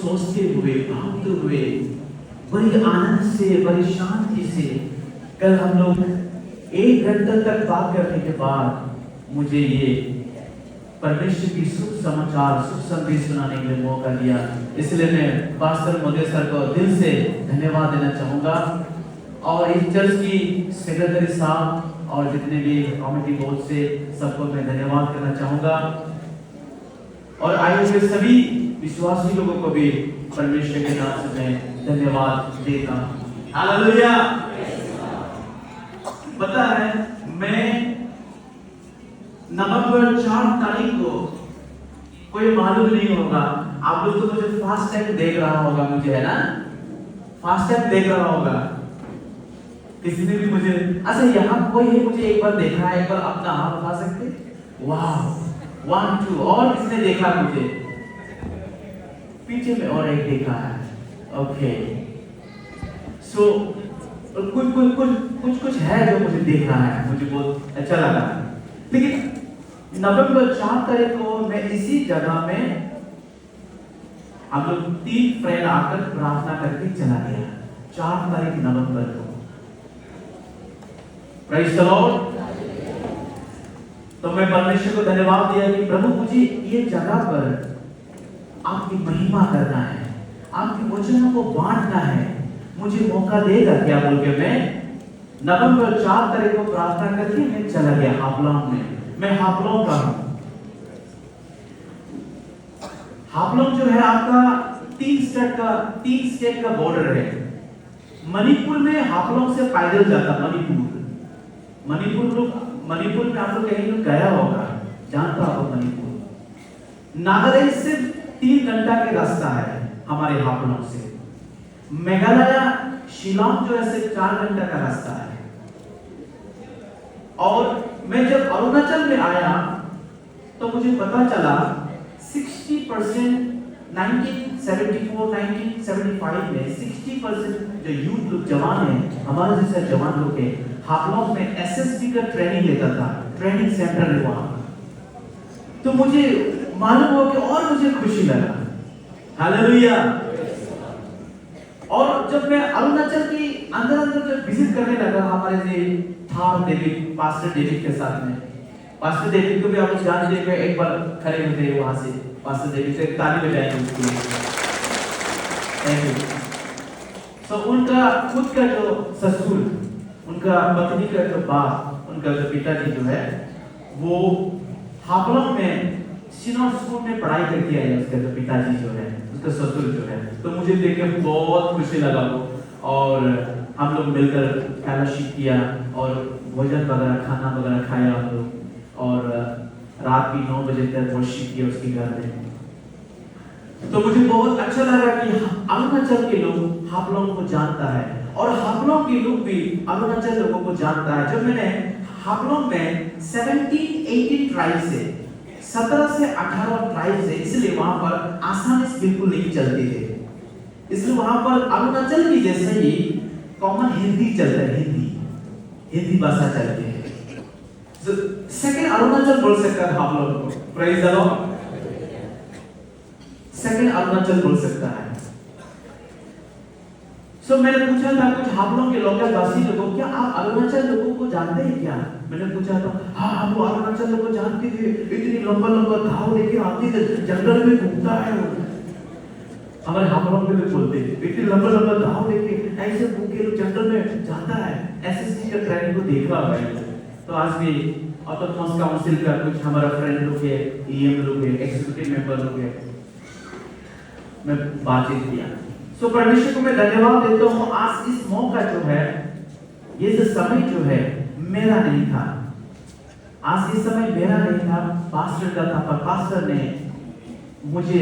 सोचते हुए, भागते हुए, बड़ी आनंद से, बड़ी शांति से कल हम लोग 1 घंटे तक बात करने के बाद मुझे ये परमेश्वर की शुभ समाचार, शुभ संदेश सुनाने के लिए मौका दिया। इसलिए मैं पास्टर मोदी सर को दिल से धन्यवाद देना चाहूँगा और इस चर्च की सेक्रेटरी साहब और जितने भी कमेटी बोर्ड से सबको मैं धन्यवाद करना चाहूँगा और आए हुए सभी विश्वासी लोगों को भी परमेश्वर के नाम से मैं धन्यवाद देता हूँ। हालेलुया। पता है मैं नवंबर 4 तारीख को कोई मालूम नहीं होगा, आप लोग तो मुझे फास्ट टाइम देख रहा होगा, मुझे है ना, फास्ट टाइम देख रहा होगा। किसी ने भी मुझे अच्छा यहाँ कोई है मुझे एक बार देखा है, एक बार अपना हाथ उठा सकते? वाह 1 2 और किसने देखा मुझे? पीछे में और एक देखा है। ओके सो कुछ है जो मुझे देख रहा है, मुझे बहुत अच्छा लगा। लेकिन नवंबर 4 तारीख को मैं इसी जगह में हम लोग 3 फ्रेंड आकर प्रार्थना करके चला गया 4 तारीख नवंबर को। Praise the Lord. तो मैं परमेश्वर को धन्यवाद दिया कि प्रभु मुझे ये जगह पर आपकी महिमा करना है, आपके वचनों को बांटना है, मुझे मौका देगा क्या बोल के मैं नवंबर 4 तारीख को प्रार्थना करके मैं चला गया हाफलॉन्ग में। मैं हाफलॉन्ग का हूं। हाफलॉन्ग जो है आपका 3 स्टेट का बॉर्डर है। मणिपुर में हाफलॉन्ग से पैदल जाता मणिपुर में आप लोग कहीं गया होगा, जानता होगा मणिपुर। नागालैंड से 3 घंटा के रास्ता है हमारे हाफलॉन्ग से। मेघालय शिलांग जो है सिर्फ 4 घंटा का रास्ता है। और मैं जब अरुणाचल में आया तो मुझे पता चला 60% 1975 में 60% जो यूथ लोग जवान हैं, हमारे जैसे जवान लोग हैं, हाफलॉन्ग में एसएसबी का ट्रेनिंग लेता था, ट्रेनिंग सेंटर है वहां। तो मुझे मालूम हो कि और मुझे खुशी लगा। हालेलुया। और जब मैं अरुणाचल की अंदर जब विजिट करने लगा हमारे से थार डेविड, पास्टर डेविड के साथ में, पास्टर डेविड को भी आप जानते हैं, एक बार खड़े हुए वहां से, पास्टर डेविड से ताली बजाएंगे उसके लिए। Thank you. तो उनका खुद का जो ससुर, उनका पत्नी का जो बाप, उनका जो पिताजी जो है वो हाफलॉन्ग में सिनोर स्कूल में पढ़ाई करके आए। उसका जो पिताजी जो है, उसका ससुर जो है, तो मुझे देख के बहुत खुशी लगा वो। और हम लोग मिलकर फेलोशिप किया और भोजन वगैरह, खाना वगैरह खाया हम लोग और रात की 9 बजे तक वर्शिप किया उसके घर में। तो मुझे बहुत अच्छा लगा कि अरुणाचल के लोग हाफलॉन्ग को जानता है और हाफलॉन्ग के लोग भी अरुणाचल लोगों को जानता है। जब मैंने हाफलॉन्ग में 17-18 ट्राइब से 17 से 18 ट्राइब से, इसलिए वहां पर आसानी बिल्कुल नहीं चलते थे, इसलिए वहां पर अरुणाचल की जैसे ही कॉमन हिंदी चलता है, हिंदी भाषा चलती है। सेकंड अरुणाचल बोल सकता है आप लोगों को। Praise the Lord. Second Arunachal बोल सकता है। सो मैंने पूछा था कुछ हाफलॉन्ग के लोकल वासी लोगों, क्या आप अरुणाचल लोगों को जानते हैं क्या? मैंने पूछा था। हाँ, हम लोग अरुणाचल लोगों को जानते थे, इतनी लंबा घाव लेके आते थे, जंगल में घूमता है वो। हमारे हाफलॉन्ग में बोलते हैं इतनी लंबा घाव लेके ऐसे घूम के जंगल में जाता है। एसएससी का ट्रेनिंग को देख रहा है। तो आज भी ऑटोनॉमस काउंसिल का कुछ हमारा फ्रेंड लोग है, ईएम लोग है, एग्जीक्यूटिव मेंबर लोग है, मैं बातचीत किया। सो परमेश्वर को मैं धन्यवाद देता हूँ। आज इस मौका जो है, ये जो समय जो है मेरा नहीं था, आज ये समय मेरा नहीं था, पास्टर का था, पर पास्टर ने मुझे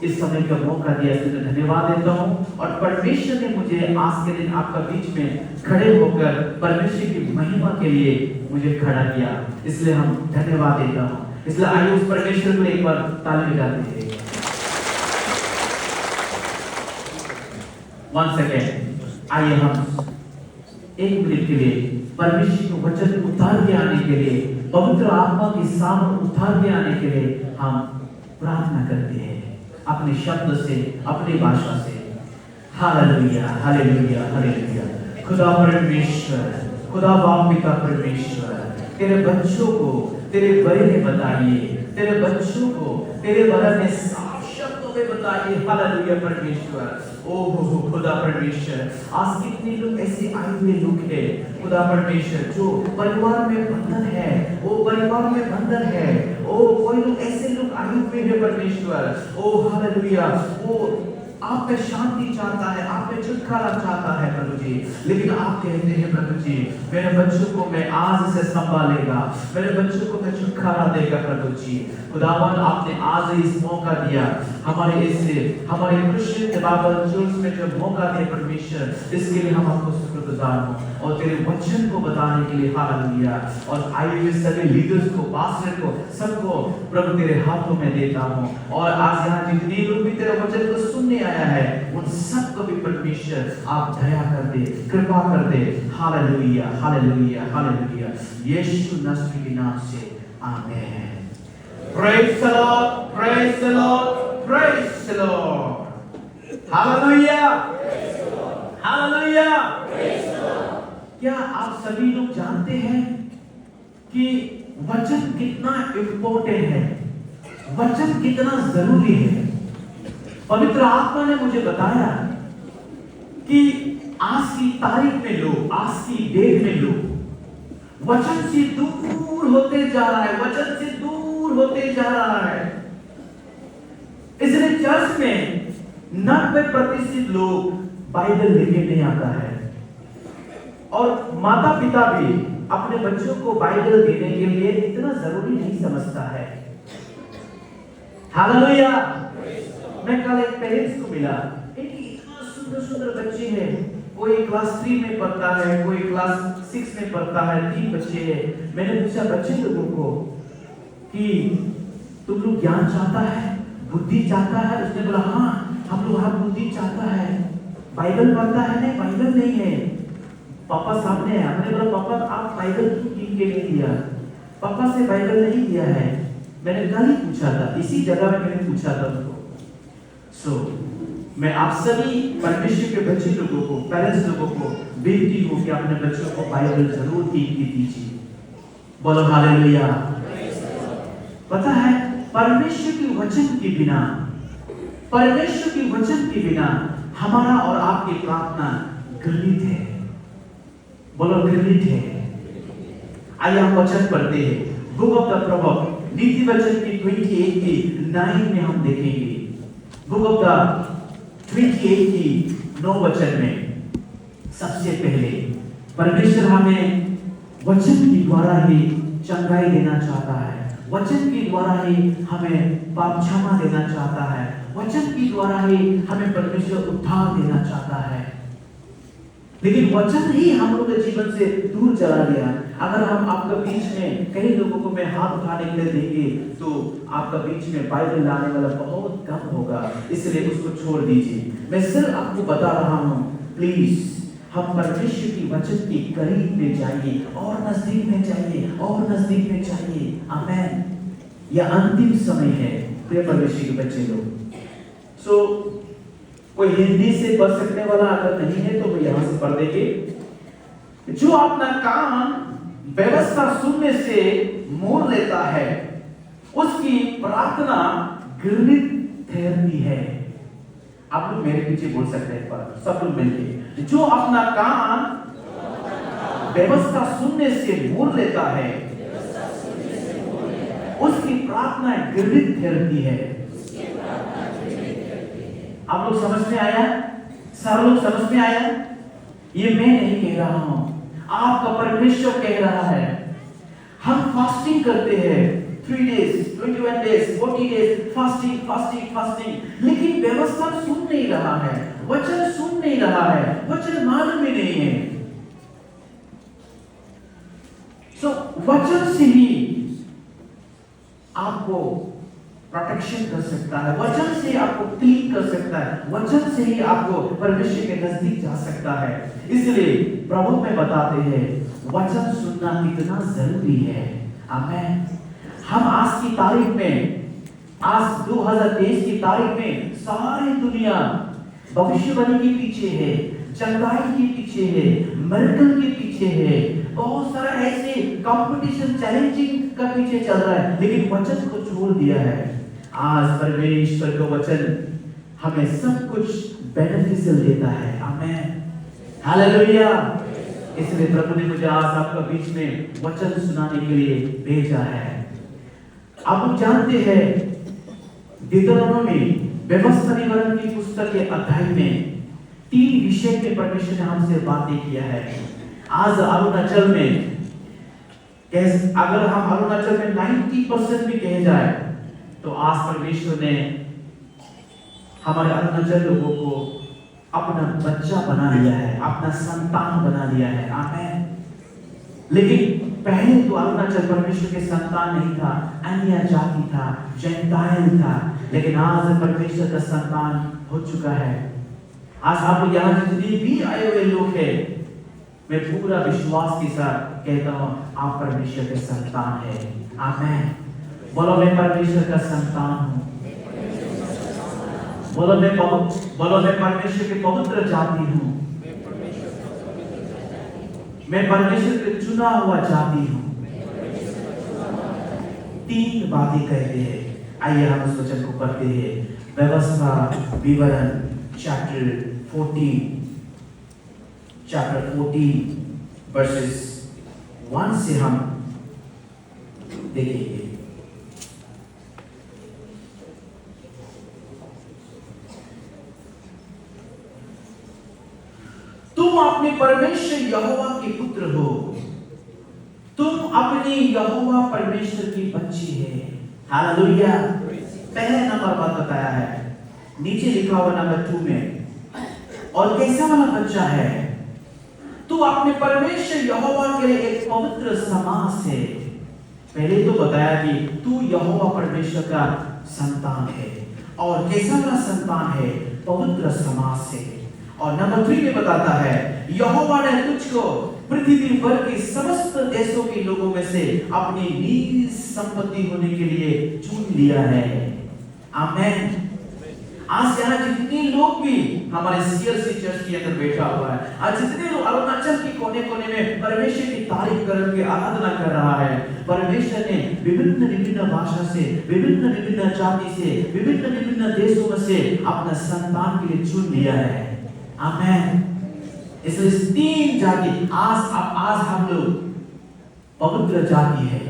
इस समय का मौका दिया, इसलिए धन्यवाद देता हूँ। और परमेश्वर ने मुझे आज के दिन आपका बीच में खड़े होकर परमेश्वर की महिमा के लिए मुझे खड़ा किया, इसलिए हम धन्यवाद देता हूँ। इसलिए आइए उस परमेश्वर को एक बार ताली बजाते हैं। 1 सेकेंड, आइए हम 1 मिनट के लिए परमेश्वर के वचन उतार के आने के लिए, पवित्र आत्मा की सामर्थ उतार के आने के लिए हम प्रार्थना करते हैं। अपने शब्द से, अपनी भाषा से। Hallelujah, hallelujah, hallelujah. खुदा परमेश्वर, खुदा बाप पिता परमेश्वर, तेरे बच्चों को तेरे बारे में बताइए, तेरे बच्चों को तेरे बारे में साफ शब्दों में बताइए। हालेलुया परमेश्वर। ओह खुदा परमेश्वर, आज कितने लोग ऐसे आए हुए लोग हैं खुदा परमेश्वर, जो परिवार में बंधन है, वो परिवार में बंधन है। ओ कोई लोग ऐसे लोग आए हुए हैं परमेश्वर, ओ हालेलुया, वो आप में शांति चाहता है, आप में छुटकारा चाहता है प्रभु जी, लेकिन आप कहते हैं प्रभु जी, मेरे बच्चों को मैं आज से संभालेगा, मेरे बच्चों को मैं छुटकारा देगा प्रभु जी। खुदावन आपने आज इस मौका दिया हमारे हमारे क्रिश्चियन बाइबल चर्च में जो मौका दिया परमेश्वर, इसके लिए हम आपको शुक्रगुजार हो और तेरे वचन को बताने के लिए हालेलुया। और आए हुए सभी लीडर्स को, पास्टर को, सबको प्रभु तेरे हाथों में देता हूँ। और आज यहाँ जितने लोग भी तेरे वचन को सुनने आया है, उन सबको भी परमेश्वर आप दया कर दे, कृपा कर दे। Hallelujah, hallelujah, hallelujah. यीशु नस्र के नाम से आमीन। Praise the Lord, praise the Lord, praise the Lord. Hallelujah, hallelujah. क्या आप सभी लोग जानते हैं कि वचन कितना इम्पोर्टेंट है, वचन कितना जरूरी है? पवित्र आत्मा ने मुझे बताया कि आज की तारीख में लोग, आज की डेट में लोग वचन से दूर होते जा रहा है, वचन से दूर होते जा रहा है। इसलिए चर्च में 90% लोग बाइबल लेके नहीं आता है, और माता पिता भी अपने बच्चों को बाइबल देने के लिए इतना जरूरी नहीं समझता है। हालेलुया। मैं कल एक पेरेंट्स को मिला, एक इतना सुंदर सुंदर बच्चे हैं, कोई क्लास 3 में पढ़ता है, कोई क्लास 6 में पढ़ता है, 3 बच्चे हैं। मैंने पूछा बच्चे लोगों को कि तुम लोग ज्ञान चाहता है, बुद्धि चाहता है? उसने बोला हाँ, हम लोग हर बुद्धि चाहता है। बाइबल पढ़ता है? नहीं, बाइबल नहीं है। पापा सामने है। हमने बोला पापा आप बाइबल क्यों के नहीं दिया? पापा से बाइबल नहीं दिया है। मैंने कल ही पूछा था, इसी जगह में मैंने पूछा था उनको। मैं आप सभी परमेश्वर के बच्चे लोगों को, पेरेंट्स लोगों को बेनती हूँ कि अपने बच्चों को बाइबल जरूर दीजिए। बोलो हालेलुया। पता है परमेश्वर के वचन के बिना, परमेश्वर के वचन के बिना हमारा और आपकी प्रार्थना गलत है। बोलो गलत है। आइए हम वचन पढ़ते हैं। बुक ऑफ द प्रोवर्ब्स, नीति वचन की 28 की 9 में हम देखेंगे। बुक ऑफ द 28 की 9 वचन में सबसे पहले परमेश्वर हमें वचन के द्वारा ही चंगाई देना चाहता है, वचन के द्वारा ही हमें पाप क्षमा देना चाहता है, वचन के द्वारा ही हमें परमेश्वर उद्धार देना चाहता है। लेकिन वचन ही हम लोग के जीवन से दूर चला गया। अगर हम आपके बीच में कई लोगों को मैं हाथ उठाने के लिए देंगे तो आपका बीच में बाइबल लाने वाला बहुत कम होगा, इसलिए उसको छोड़ दीजिए। मैं सिर्फ आपको बता रहा हूँ, प्लीज हम परमेश्वर की वचन के करीब में जाइए, और नजदीक में जाइए, और नजदीक में जाइए। आमेन। यह अंतिम समय है प्रिय परमेश्वर के बच्चे लोग। कोई हिंदी से पढ़ सकने वाला अगर नहीं है तो वो यहाँ से पढ़ देंगे। जो अपना काम व्यवस्था सुनने से मोड़ लेता है, उसकी प्रार्थना घृणित ठहरती है। आप लोग मेरे पीछे बोल सकते हैं, पर सब लोग मिलके, जो अपना काम व्यवस्था सुनने से मोड़ लेता है, उसकी प्रार्थना घृणित ठहरती है। आप लोग समझ में आया? सारे लोग समझ में आया? ये मैं नहीं कह रहा हूं, आपका परमेश्वर कह रहा है। हम फास्टिंग करते हैं 3 days, 21 days, 40 days, fasting fasting fasting, लेकिन व्यवस्था सुन नहीं रहा है, वचन सुन नहीं रहा है, वचन मालूम ही नहीं है। वचन से ही आपको प्रोटेक्शन कर सकता है, वचन से आपको क्लीन कर सकता है, वचन से ही आपको परमेश्वर के नजदीक जा सकता है। इसलिए प्रभु में बताते हैं वचन सुनना कितना जरूरी है। आमेन। हम आज की तारीख में आज 2023 की तारीख में सारी दुनिया भविष्यवाणी के पीछे है, चंगाई के पीछे है, मिरेकल के पीछे है, बहुत सारा ऐसे कंपटीशन चैलेंजिंग का पीछे चल रहा है, लेकिन वचन को छोड़ दिया है। आज परमेश्वर का वचन हमें सब कुछ बेनिफिशियल देता है। आमेन, हालेलुया। इसलिए प्रभु ने मुझे आज आपका बीच में वचन सुनाने के लिए भेजा है। आप लोग जानते हैं deuteronomy व्यवस्था विवरण की पुस्तक के अध्याय में 3 विषय पे परमेश्वर ने हमसे बातें किया है। आज अरुणाचल में अगर हम अरुणाचल में 90% भी कहे जाए तो आज परमेश्वर ने हमारे अरुणाचल लोगों को अपना बच्चा बना लिया है, अपना संतान बना लिया है। आमेन। लेकिन पहले तो अरुणाचल परमेश्वर के संतान नहीं था, अन्य जाति था, जेंटाइल था, लेकिन आज परमेश्वर का संतान हो चुका है। आज आप लोग यहाँ जितने भी आए हुए लोग हैं, मैं पूरा विश्वास के साथ कहता हूँ आप परमेश्वर के संतान है। आमेन। बोलो मैं परमेश्वर का संतान हूँ। बोलो मैं परमेश्वर की पवित्र जाति हूँ। मैं परमेश्वर के चुना हुआ जाति हूँ। 3 बातें कहते हैं। आइए हम उस वचन को पढ़ते हैं। व्यवस्था विवरण चैप्टर 14 वर्सेस 1 से हम देखेंगे। तुम अपने परमेश्वर यहोवा के पुत्र हो, तुम अपने यहोवा परमेश्वर की बच्ची है। हालेलुया। पहले नंबर बात बताया है, नीचे लिखा हुआ नंबर 2 में। और कैसा वाला बच्चा है? तू अपने परमेश्वर यहोवा के लिए एक पवित्र समाज है। पहले तो बताया कि तू यहोवा परमेश्वर का संतान है, और कैसा वाला संतान है? पवित्र समाज से। और नंबर 3 में बताता है यहोवा ने तुझको पृथ्वी पर के समस्त देशों के लोगों में से अपनी निज संपत्ति होने के लिए चुन लिया है। आमेन। आज यहाँ जितने लोग भी हमारे सीएलसी चर्च के अंदर बैठा हुआ है, आज जितने लोग अरुणाचल के कोने कोने में परमेश्वर की तारीफ करके आराधना कर रहा है, परमेश्वर ने विभिन्न भाषा से, विभिन्न जाति से, विभिन्न देशों में से अपना संतान के लिए चुन लिया है। आमेन। इसलिए 3 जाति आज हम लोग पवित्र जाति है।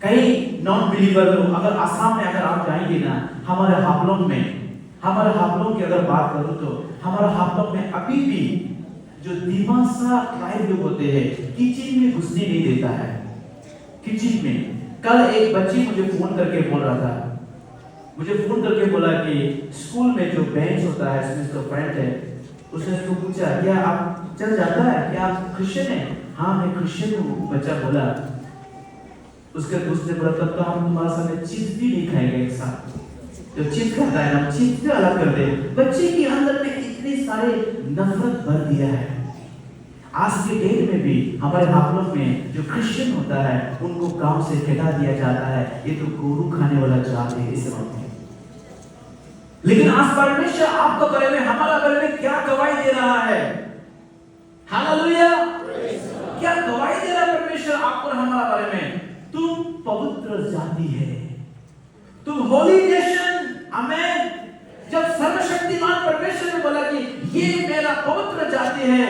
कई नॉन बिलीवर लोग, अगर आसाम में अगर आप जाएंगे ना, हमारे हापलोंग की अगर बात करूं तो हमारे हापलोंग में अभी भी जो दिमासा ट्राइब लोग होते हैं, किचन में घुसने नहीं देता है। किचन में कल एक बच्ची मुझे फोन करके बोल रहा था, कि स्कूल में जो बेंच होता है उसमें उसका फ्रेंड है, उसने उसको पूछा क्या आप चल जाता है, क्या आप क्रिश्चियन है? हाँ मैं क्रिश्चियन हूँ, बच्चा बोला। उसके दोस्त ने बोला तब तो हम तुम्हारे साथ चिप्स भी नहीं खाएंगे एक साथ। जो चिप्स खाता है ना, चिप्स से अलग कर दे। बच्चे के अंदर में इतने सारे नफरत भर दिया है। आज के डेट में भी हमारे हापलों में जो क्रिश्चियन होता है उनको गांव से हटा दिया जाता है, ये तो गोरू खाने वाला जात है इस वक्त। लेकिन आज परमेश्वर आपको बारे में, हमारा बारे में क्या गवाही दे रहा है? हालेलुया। क्या गवाही दे रहा है परमेश्वर आपको और हमारा बारे में? तुम पवित्र जाति है, तुम होली नेशन। आमेन। जब सर्वशक्तिमान परमेश्वर ने बोला कि ये मेरा पवित्र जाति है,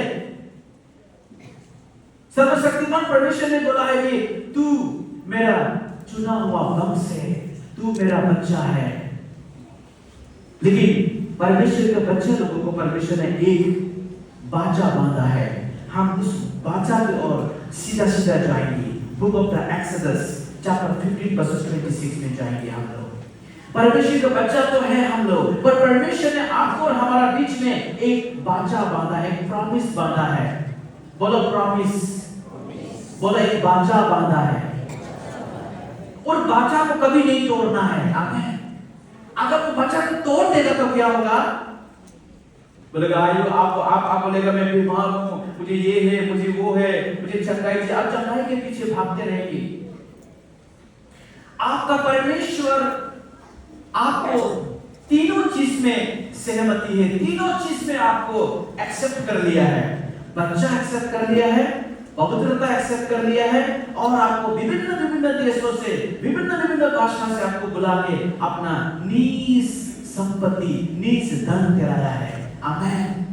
सर्वशक्तिमान परमेश्वर ने बोला है कि तू मेरा चुना हुआ वंश है, तू मेरा बच्चा है। लेकिन परमेश्वर के बच्चे लोगों को परमेश्वर ने एक बाचा बांधा है। हम उस बाचा की ओर सीधा जाएंगे। Book of the Exodus chapter 15 verse 26 में जाएंगे हम लोग। परमेश्वर का बच्चा तो है हम लोग, पर परमेश्वर ने आपको और हमारा बीच में एक बाचा बांधा है, एक प्रॉमिस बांधा है। बोलो प्रॉमिस। बोलो एक बाचा बांधा है, और बाचा को कभी नहीं तोड़ना है। आमीन। अगर वो बच्चा को तोड़ देगा तो क्या होगा? बोलेगा आप बोलेगा मैं बीमार हूं, मुझे ये है, मुझे वो है, मुझे चंगाई चाहिए। आप चंगाई के पीछे भागते रहेंगे। आपका परमेश्वर आपको तीनों चीज में सहमति है, तीनों चीज में आपको एक्सेप्ट कर लिया है। बच्चा एक्सेप्ट कर लिया है, पवित्रता एक्सेप्ट कर लिया है, और आपको विभिन्न विभिन्न देशों से, विभिन्न विभिन्न भाषा से आपको बुला के अपना नीज संपत्ति, नीज धन कराया है। आमेन।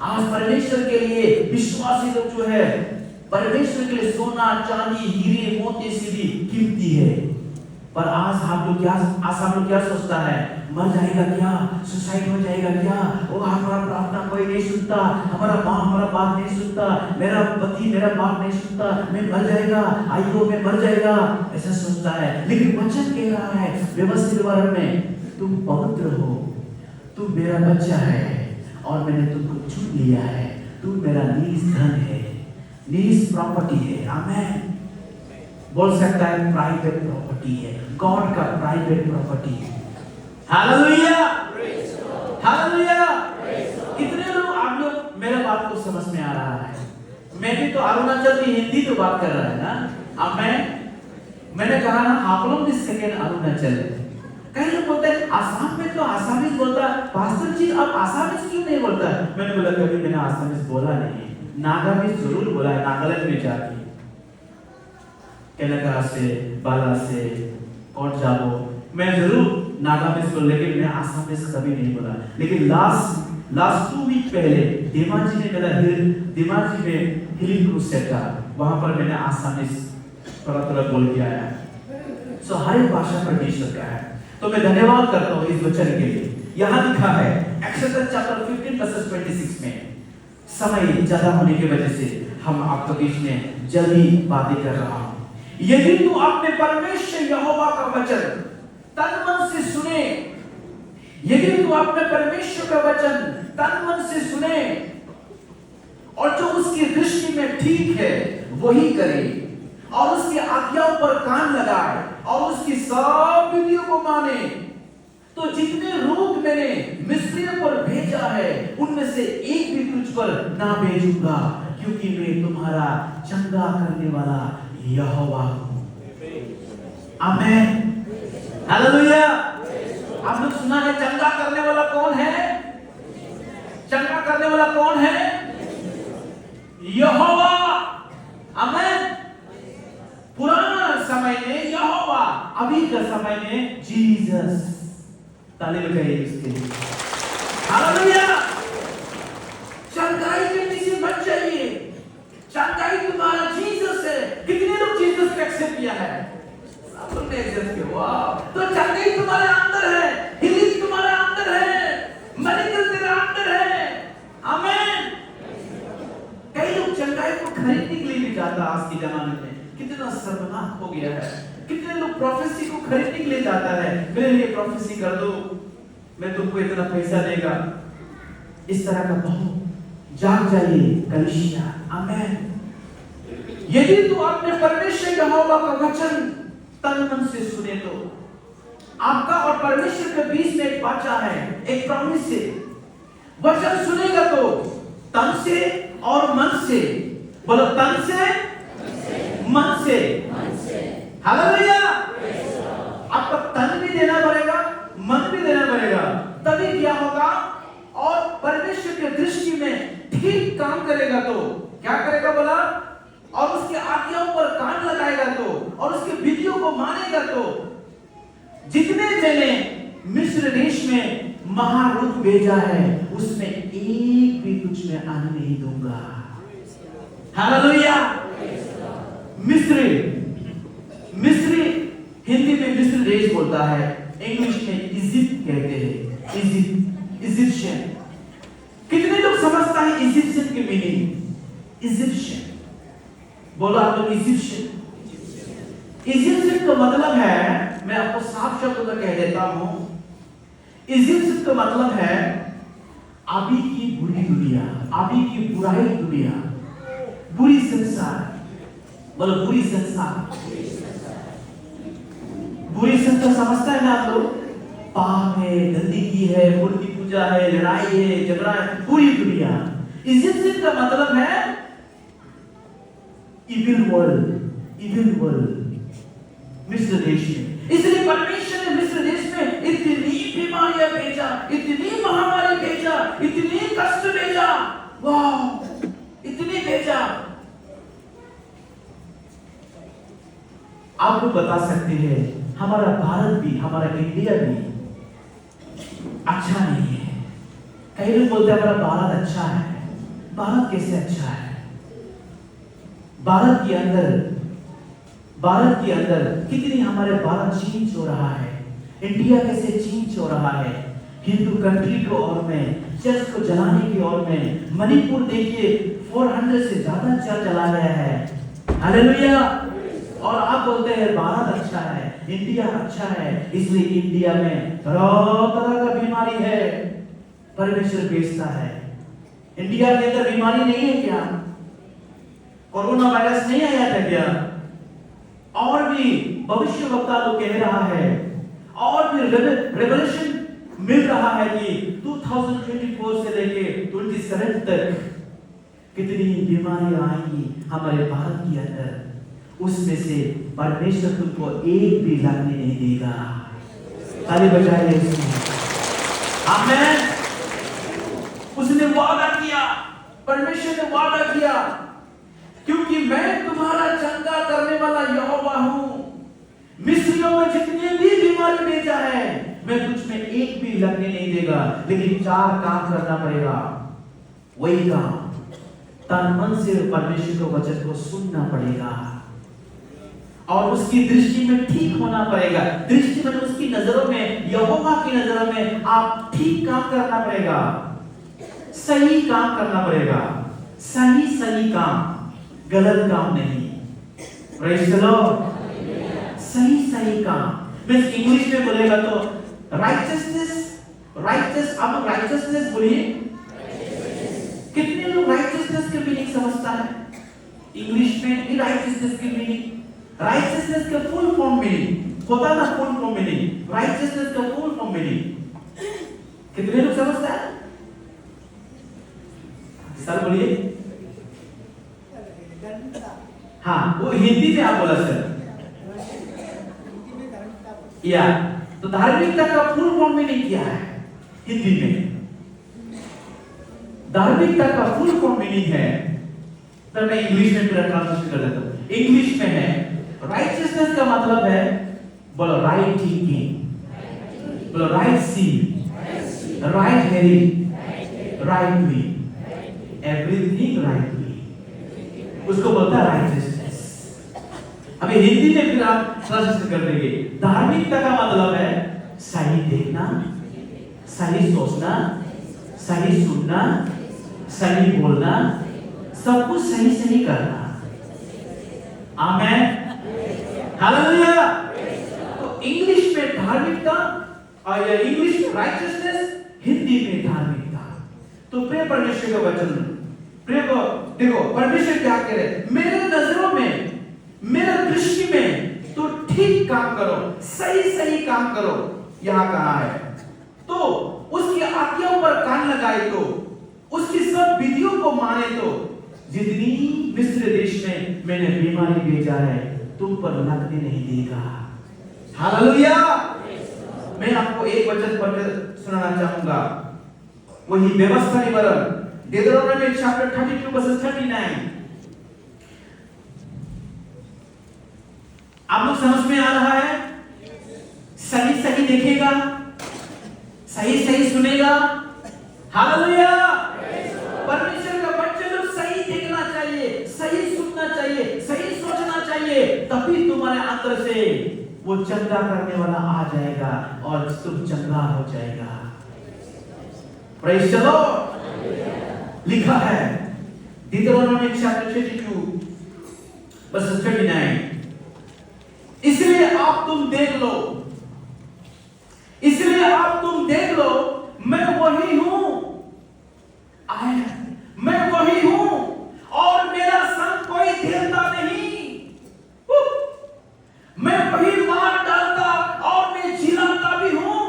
आज परमेश्वर के लिए विश्वासी लोग जो है, परमेश्वर के लिए सोना, चांदी, हीरे, मोती से भी कीमती है। पर आज हम लोग क्या सोचता है, मर जाएगा क्या, सुसाइड हो जाएगा क्या, वो हमारा प्रार्थना कोई नहीं सुनता, हमारा माँ हमारा बात नहीं सुनता, मेरा पति मेरा बात नहीं सुनता, मैं मर जाएगा, आइयो मैं मर जाएगा, ऐसा सोचता है। लेकिन वचन कह रहा है व्यवस्थित वर्ण में, तुम पवित्र हो, तुम मेरा बच्चा है और मैंने तुमको चुन लिया है, तुम मेरा नीज धन है, नीज प्रॉपर्टी है। आमेन। बोल सकता है प्राइवेट प्रॉपर्टी है, गॉड का प्राइवेट प्रॉपर्टी है। Hallelujah, hallelujah. कितने लोग, आप लोग मेरा बात को समझ में आ रहा है? मैं भी तो अरुणाचल की हिंदी तो बात कर रहा है ना। अब मैंने कहा ना, आप लोग भी सेकेंड अरुणाचल है। कई लोग बोलते हैं आसाम में तो आसामीज बोलता है, पास्टर जी आप आसामीज क्यों नहीं बोलता? मैंने बोला कभी मैंने आसामीज बोला नहीं, नागामीज जरूर बोला है, नागालैंड में जाके, केनका से, बाला से, कोट जाबो, मैं जरूर नागामीज बोल, लेकिन मैं आसामीज कभी नहीं बोला। लेकिन लास्ट 2 वीक पहले धेमाजी में हीलिंग क्रूसेड था, वहां पर मैंने आसामीज थोड़ा बोल के आया। सो हर एक भाषा पर ईश्वर का है, तो मैं धन्यवाद करता हूँ इस वचन के लिए। यहाँ लिखा है एक्सोडस चैप्टर 15 वर्सेस 26 में, समय ज्यादा होने की वजह से हम आपके बीच में जल्दी बातें कर रहा हूँ। यदि तू अपने परमेश्वर यहोवा का वचन तन मन से सुने, यदि तू अपने परमेश्वर का वचन तन मन से सुने और जो उसकी दृष्टि में ठीक है वही करे, और उसकी आज्ञाओं पर कान लगाए और उसकी सब विधियों को माने, तो जितने रोग मैंने मिस्रियों पर भेजा है उनमें से एक भी तुझ पर ना भेजूंगा, क्योंकि मैं तुम्हारा चंगा करने वाला यहोवा हूं। आमेन, हालेलुया। आप लोग सुना है चंगा करने वाला कौन है? चंगा करने वाला कौन है? यहोवा। आमेन। पुराना समय में यहोवा, अभी का समय में जीसस। ताली बजाइए इसके लिए। हालेलुया। चंगाई करने से बच जाइए, चंगाई तुम्हारा जीसस है। कितने लोग जीसस को एक्सेप्ट किया है? सब लोग ने एक्सेप्ट किया। वाह, तो चंगाई तुम्हारे अंदर है, हीलिंग तुम्हारे अंदर है, मेडिकल तेरे अंदर है। आमीन। कई लोग चंगाई को खरीदने के लिए भी जाता आज के जमाने में, कितना शर्मनाक हो गया है। कितने लोग प्रोफेसी को खरीदने के लिए जाता है, मेरे लिए प्रोफेसी कर दो, मैं तुमको इतना पैसा देगा। इस तरह का बहुत जाग जाइए कलीसिया। आमीन। यदि तू अपने परमेश्वर यहोवा का वचन तन मन से सुने, तो आपका और परमेश्वर के बीच में एक वाचा है, एक प्रॉमिस है। वचन सुनेगा तो तन से और मन से, बोलो तन से मन से। हालेलुया। आपका तन भी देना पड़ेगा, मन भी देना पड़ेगा, तभी क्या होगा? और परमेश्वर की दृष्टि में ठीक काम करेगा तो क्या करेगा बोला? और उसके आज्ञाओं पर कान लगाएगा तो, और उसके विधियों को मानेगा तो, जितने मैंने मिस्र देश में महारूप भेजा है उसमें एक भी तुझ में आने नहीं दूंगा। हालेलुया। मिस्री हिंदी में मिस्र देश बोलता है, इंग्लिश में इजिप्ट कहते हैं, इजिप्शियन। कितने लोग समझता है इजिप्शियन की मीनिंग? इजिप्शियन, बोलो आप लोग इजिप्शियन। इजिप्शियन का मतलब है, मैं आपको साफ शब्दों में कह देता हूं, इजिप्शियन का मतलब है अभी की बुरी दुनिया, अभी की बुराई दुनिया, बुरी संसार। बोलो बुरी संसार। बुरी संसार समझता है ना आप लोग? पाप है, गंदगी है, मूर्ति पूजा है, लड़ाई है, झगड़ा है, पूरी दुनिया। इजिप्शियन का मतलब है इविल वर्ल्ड, इविल वर्ल्ड। मिस्र देश में। इसलिए परमेश्वर ने मिस्र देश में इतनी बीमारियां भेजा, इतनी महामारी भेजा, इतनी कष्ट भेजा, वाह, इतनी भेजा। आप लोग बता सकते हैं हमारा भारत भी, हमारा इंडिया भी अच्छा नहीं है। कई लोग बोलते हैं हमारा भारत अच्छा है। भारत कैसे अच्छा है? भारत के अंदर कितनी हमारे भारत चेंज हो रहा है। इंडिया कैसे चेंज हो रहा है। हिंदू कंट्री को और में, चर्च को जलाने की ओर में। मणिपुर देखिए 400 से ज्यादा चर्च जला गया है। हालेलुया। और आप बोलते हैं भारत अच्छा है, इंडिया अच्छा है। इसलिए इंडिया में तरह तरह का बीमारी है, परमेश्वर भेजता है। इंडिया के अंदर बीमारी नहीं है क्या? कोरोना वायरस नहीं आया था क्या? और भी भविष्यवक्ता लोग कह रहा है, और भी रेवलेशन मिल रहा है कि 2024 से लेके 27 तक कितनी बीमारियां आएंगी हमारे भारत के अंदर। उसमें से परमेश्वर तुमको एक भी लगने नहीं देगा। ताली बजाइए उसने। आमीन। उसने वादा किया, परमेश्वर ने वादा किया, क्योंकि मैं तुम्हारा चंगा करने वाला यहोवा हूं। मिस्रियों में जितनी भी बीमारी भेजा है, मैं तुझ में एक भी लगने नहीं देगा। लेकिन 4 काम करना पड़ेगा। वही काम, तन मन से परमेश्वर के वचन को सुनना पड़ेगा और उसकी दृष्टि में ठीक होना पड़ेगा। दृष्टि में, उसकी नजरों में, यहोवा की नजरों में आप ठीक काम करना पड़ेगा, सही काम करना पड़ेगा। सही काम, गलत काम नहीं। Praise the Lord. सही काम। मैं इंग्लिश में बोलेगा तो राइचसनेस, आप राइचसनेस बोलिए। कितने लोग राइचसनेस के मीनिंग समझता है? इंग्लिश में राइचसनेस की मीनिंग, राइचसनेस का फुल फॉर्म मीनिंग होता ना, फुल फॉर्म मीनिंग, राइचसनेस का फुल फॉर्म मीनिंग कितने लोग समझता है? सर बोलिए। हाँ, वो हिंदी में आप बोला सर। या तो धार्मिकता का फुल फॉर्म मीनिंग क्या है हिंदी में? धार्मिकता का फुल फॉर्म मीनिंग है, तो मैं इंग्लिश में पूरा ट्रांसलेशन कर देता हूं। इंग्लिश में है, राइचसनेस का मतलब है, बोलो राइट थिंकिंग, बोलो right seeing, right hearing, right doing, everything rightly, उसको बोलता है राइचसनेस। अभी हिंदी में फिर आप ट्रांसलेशन कर देंगे। धार्मिकता का मतलब है सही देखना, सही सोचना, सही सुनना, सही बोलना, सब कुछ सही करना। आमीन। हालेलुया। तो इंग्लिश में धार्मिकता और इंग्लिश में राइचसनेस, हिंदी में धार्मिकता। तो प्रिय परमेश्वर का वचन, प्रिय को देखो परमेश्वर क्या कह रहे, मेरे नजरों में, मेरे दृष्टि में तो ठीक काम करो, सही काम करो। यहां कहा है तो उसकी आज्ञाओं पर कान लगाए तो, उसकी सब विधियों को माने तो, जितनी मिस्र देश में मैंने बीमारी भेजा है तुम पर लगने नहीं देगा। हालेलुया। मैं आपको एक वचन पढ़कर सुनाना चाहूंगा, वही व्यवस्था निवारण, deuteronomy chapter 32 verses 39। आप लोग समझ में आ रहा है? सही देखेगा, सही सुनेगा। हालेलुया। परमेश्वर का बच्चे लोग सही देखना चाहिए, सही सुनना चाहिए, सही सोचना चाहिए, तभी तुम्हारे अंदर से वो चंगा करने वाला आ जाएगा और तुम चंगा हो जाएगा। Praise the Lord. लिखा है deuteronomy chapter 32 verses 39, इसलिए आप तुम देख लो, मैं वही हूं, मैं वही हूं और मेरा संग कोई झेलता नहीं। मैं वही मार डालता और मैं जिलाता भी हूं,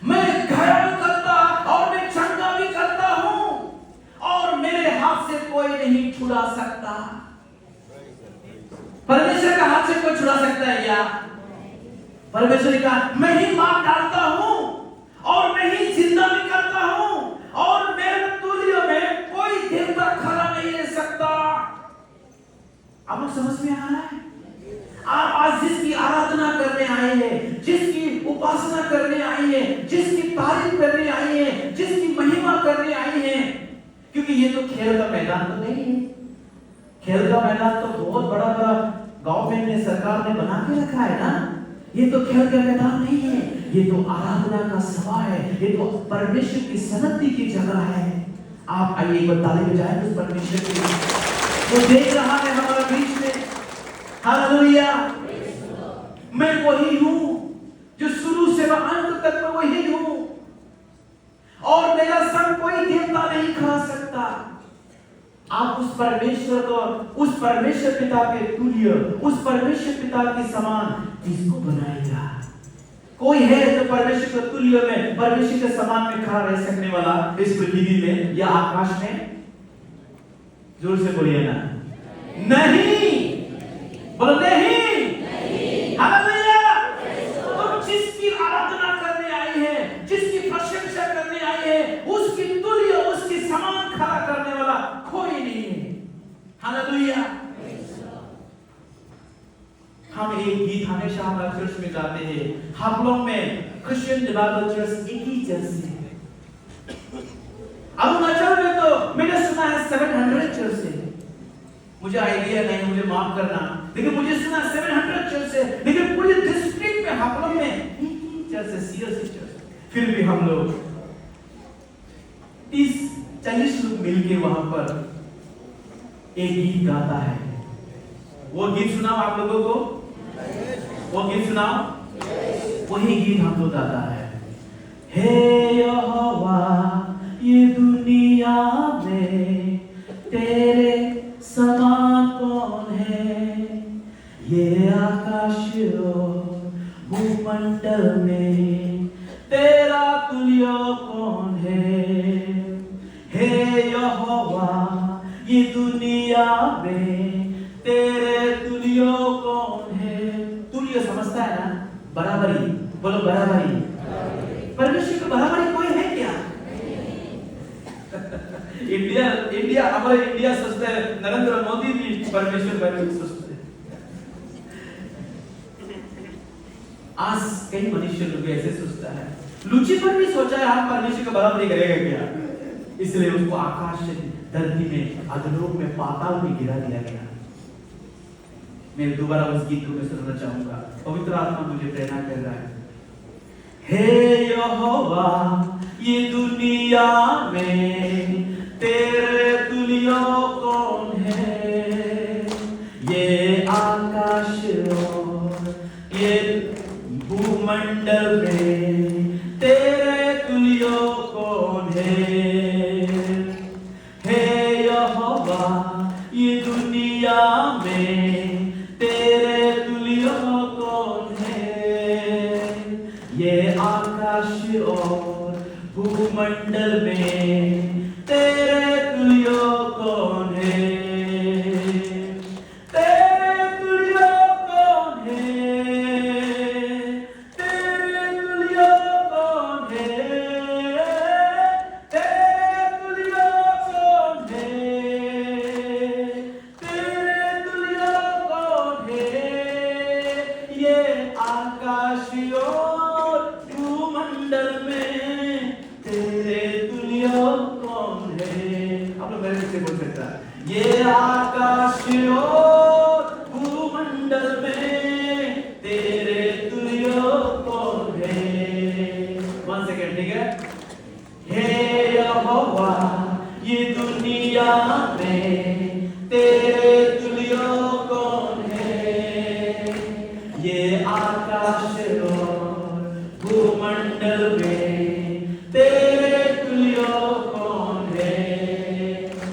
मैं घायल करता और मैं चंगा भी करता हूं, और मेरे हाथ से कोई नहीं छुड़ा सकता। परमेश्वर का हाथ से कोई छुड़ा सकता है क्या? परमेश्वर ने कहा मैं ही मार डालता हूं और मैं ही जिंदा भी करता हूं और मेरे तुल्य में कोई देवता खड़ा नहीं रह सकता। आप लोग समझ में आ रहा है? आप आज जिसकी आराधना करने आए हैं, जिसकी उपासना करने आए हैं, जिसकी तारीफ करने आए हैं, जिसकी महिमा करने आए हैं, क्योंकि ये तो खेल का मैदान तो नहीं है। खेल का मैदान तो बहुत बड़ा बड़ा गवर्नमेंट ने, सरकार ने बना के रखा है ना। ये तो खेल का मैदान नहीं है, ये तो आराधना का सभा है, ये तो परमेश्वर की सन्निधि की जगह है। आप आइए एक बार ताली बजाएं उस परमेश्वर के लिए, वो देख रहा है हमारे बीच में। हालेलुया। मैं वही हूं जो शुरू से अंत तक मैं वही हूं और मेरा संग कोई देवता नहीं खा सकता। आप उस परमेश्वर को, उस परमेश्वर पिता के तुल्य, उस परमेश्वर पिता के समान किसको बनाएगा? कोई है जो परमेश्वर के तुल्य में, परमेश्वर के समान में खड़ा रह सकने वाला इस पृथ्वी में या आकाश में? जोर से बोलिए ना, नहीं। बोलो नहीं। हालेलुया। तुम जिसकी आराधना करने आए हैं, जिसकी प्रशंसा करने आए हैं, उसकी तुल्य, उसके समान खड़ा करने वाला कोई नहीं है। हालेलुया। हम एक गीत हमेशा हमारे चर्च में गाते हैं। हम लोग में क्रिश्चियन रिवाइवल चर्च एक ही चर्च है। अरुणाचल में तो मैंने सुना है 700 चर्च है। मुझे आइडिया नहीं, मुझे माफ करना, लेकिन मुझे सुना 700 चर्च है, लेकिन पूरे डिस्ट्रिक्ट में हम लोग में एक ही चर्च है, सीएससी चर्च। फिर भी हम लोग 30-40 लोग मिलके वहां पर एक गीत गाता है। वो गीत सुनाओ आप लोगों को, वो गीत सुनाओ। वही गीत हम लोग गाता है। हे यहोवा, ये दुनिया में तेरे समान कौन है? ये आकाश और भूमंडल में तेरा तुल्य कौन है? हे यहोवा, ये दुनिया में तेरे तुल्य कौन है? तुल्य समझता है ना? बराबरी। बोलो बराबरी। परमेश्वर की बराबरी कोई है क्या? इंडिया हमारे इंडिया सोचते हैं, नरेंद्र मोदी भी परमेश्वर बारे सोचते हैं। आज कई मनुष्य लोग ऐसे सोचता है। लूसीफर भी सोचा है हम परमेश्वर के बराबरी करेगा क्या, इसलिए उसको आकाश से धरती में, अधोलोक में, पाताल में गिरा दिया गया। मैं दोबारा उस गीत को मैं सुनना चाहूंगा। पवित्र आत्मा मुझे प्रेरणा कर रहा है। हे यहोवा, ये दुनिया में तेरे तुल्य कौन है? ये आकाश और ये भूमंडल में तेरे तुल्य कौन है? हे यहोवा, ये दुनिया में तेरे तुल्य कौन है? ये आकाश और भूमंडल में तेरे तुल्य कौन है? तेरे तुल्य कौन है? तेरे तुल्य कौन है? तेरे तुल्य कौन है? तेरे तुल्य कौन है? ये आकाश और भूमंडल में तेरे तुल्य कौन है? आप लोग मेरे से बोल सकता है, ये आकाश और भूमंडल में तेरे तुल्य कौन है? 1 सेकंड, ठीक है। हे यहोवा, ये दुनिया में तेरे तुल्य कौन है? ये आकाश और भूमंडल में तेरे तुल्य कौन है?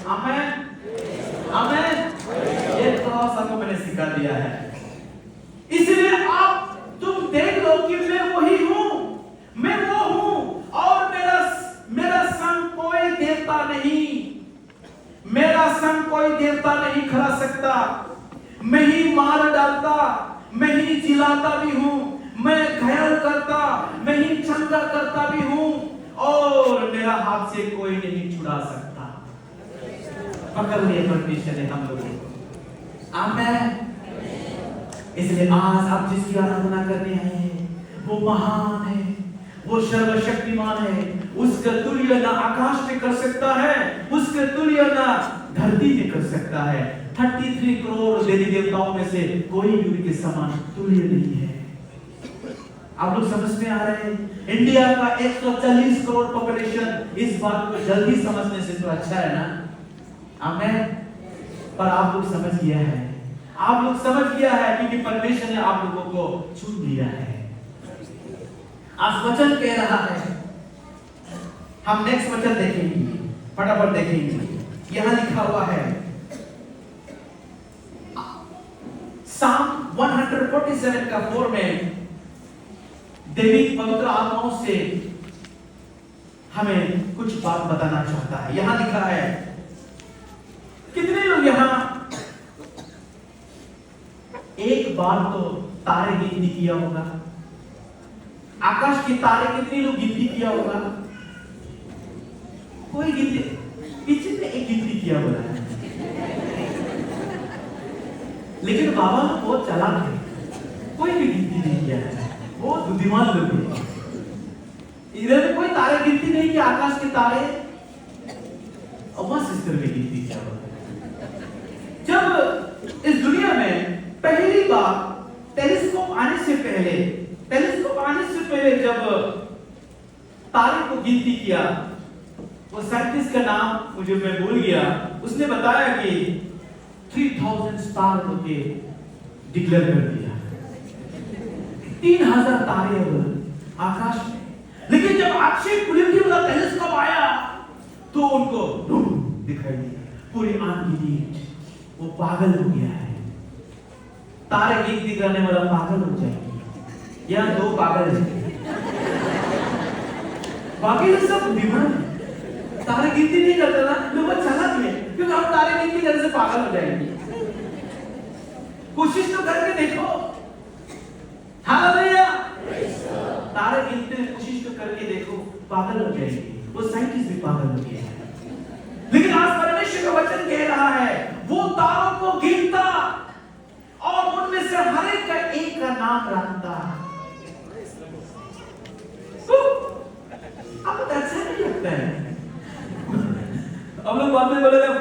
आमेन, आमेन। ये थोड़ा सा को मैंने सिखा दिया है, इसलिए तुम देख लो कि मैं वही हूं, मैं वो हूं और मेरा संग कोई देवता नहीं, मेरा संग कोई देवता नहीं खा सकता। मैं ही मार डालता, मैं ही जिलाता भी हूं, मैं घायल करता, मैं ही चंगा करता भी हूं और मेरा हाथ से कोई नहीं छुड़ा सकता। पकड़ लिए परमेश्वर ने हम लोगों को। आमेन। इसलिए आज आप जिसकी आराधना करने आए हैं वो महान है, वो सर्वशक्तिमान है। उसका तुल्य ना आकाश में कर सकता है, उसका तुल्य ना धरती में कर सकता है। 33 करोड़ देवी देवताओं में से कोई भी उनके समान तुल्य नहीं है। आप लोग समझ में आ रहे हैं? इंडिया का 140 करोड़ पॉपुलेशन, इस बात को जल्दी समझने से तो अच्छा है ना? आमेन। पर आप लोग समझ गया है, आप लोग समझ गया है क्योंकि परमेश्वर ने आप लोगों को चुन लिया है। आज वचन कह रहा है, हम नेक्स्ट वचन देखेंगे, फटाफट देखेंगे। यहां लिखा हुआ है साम 147 का 4 में देवी पवित्र आत्माओं से हमें कुछ बात बताना चाहता है। यहां लिखा है, कितने लोग यहां एक बार तो तारे गिनती किया होगा? आकाश के तारे कितने लोग गिनती किया होगा? कोई गिनती, पीछे में एक गिनती किया हुआ है, लेकिन बाबा बहुत चालाक है, कोई भी गिनती नहीं किया है, वो बुद्धिमान लोग हैं। इधर कोई तारे गिनती नहीं किया, आकाश के तारे बस इस तरह की गिनती किया हुआ है। जब इस दुनिया में पहली बार टेलीस्कोप आने से पहले जब तारे को गिनती किया, वो साइंटिस्ट का नाम मुझे मैं भूल गया, उसने बताया कि 3000 स्टार होके डिक्लेयर कर दिया, 3000 तारे आकाश में। लेकिन जब अक्षय कुलिंदी वाला टेलीस्कोप आया तो उनको दिखाई दिया, पूरी आंखें, वो पागल हो गया है। तारे गिनती करने वाला पागल हो जाएंगे। यहाँ 2 पागल हैं, बाकी लोग सब बीमार हैं। तारे गिनती नहीं करते ना, लोग चालाक हैं, क्योंकि हम तारे गिनती करने से पागल हो जाएंगे। कोशिश तो करके देखो, हालेलुया। तारे गिनते हैं, कोशिश तो करके देखो, पागल हो जाएंगे। वो साइंटिस्ट भी पागल हो गया है। लेकिन आज परमेश्वर का वचन कह रहा है, वो तारों को गिनता और उनमें से हर एक का एक का नाम रखता। आपको अच्छा नहीं लगता है? हम लोग बाद में बोलेगा,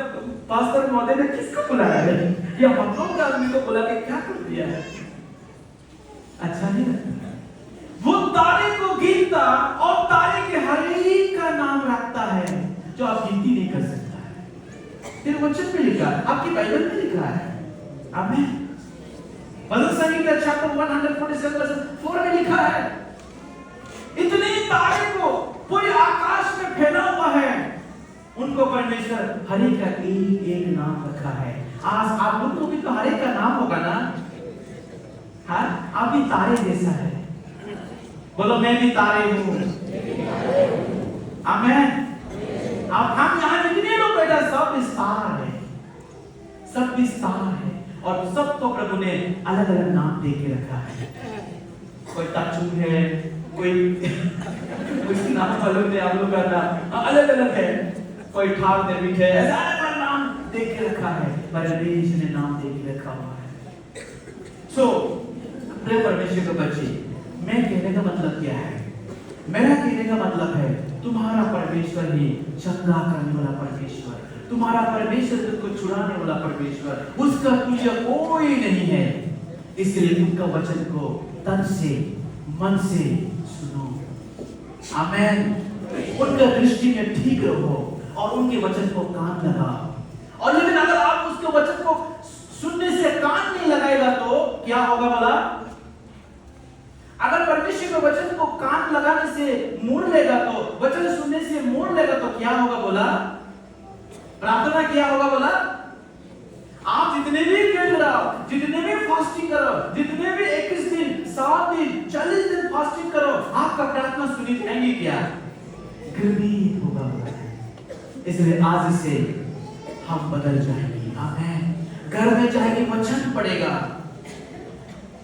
पास्टर महोदय ने किसको बुलाया है, या हम लोग आदमी को बुला के क्या कर दिया है? अच्छा नहीं लगता। वो तारे को गिनता और तारे के हर एक का नाम रखता है, जो आप गिनती नहीं कर सकता है। फिर वचन में लिखा है, आपकी बाइबल में लिखा है। आमीन। भजन संगीत चैप्टर 147 में लिखा है, इतने तारे को पूरे आकाश में फैला हुआ है, उनको परमेश्वर हर एक का एक एक नाम रखा है। आज आप लोग को भी तो हर एक का नाम होगा ना? हाँ, आप भी तारे जैसा है। बोलो, मैं भी तारे हूँ। आमीन। आप हम यहाँ जितने लोग बैठा, सब स्टार है, सब स्टार है, और सबको प्रभु ने अलग अलग नाम दे के रखा है। कोई ताचू है, कोई उसका नाम मालूम नहीं, आप लोग का नाम अलग अलग है, कोई ठार डेविड है, ऐसा अलग नाम दे के रखा है, परमेश्वर ने नाम दे के रखा हुआ है। सो प्रिय परमेश्वर के बच्चे, मैं कहने का मतलब क्या है? मेरा कहने का मतलब है, तुम्हारा परमेश्वर ही चंगा करने वाला परमेश्वर, तुम्हारा परमेश्वर तुमको छुड़ाने वाला परमेश्वर, उसका तुझे कोई नहीं है। इसलिए उनका वचन को तन से मन से सुनो। आमीन। उनका दृष्टि में ठीक रहो और उनके वचन को कान लगाओ। और लेकिन अगर आप उसके वचन को सुनने से कान नहीं लगाएगा तो क्या होगा बोला? अगर परमेश्वर के वचन को कान लगाने से मोड़ लेगा तो, वचन सुनने से मोड़ लेगा तो क्या होगा बोला? प्रार्थना क्या होगा बोला? आप जितने भी गिर रहो, जितने भी फास्टिंग करो, जितने भी 21 दिन, 7 दिन, 40 दिन फास्टिंग करो, आपका प्रार्थना सुनी जाएगी क्या? गर्भित होगा। इसलिए आज से हम बदल जाएंगे। आमीन। घर में जाएंगे, वचन पढ़ेगा।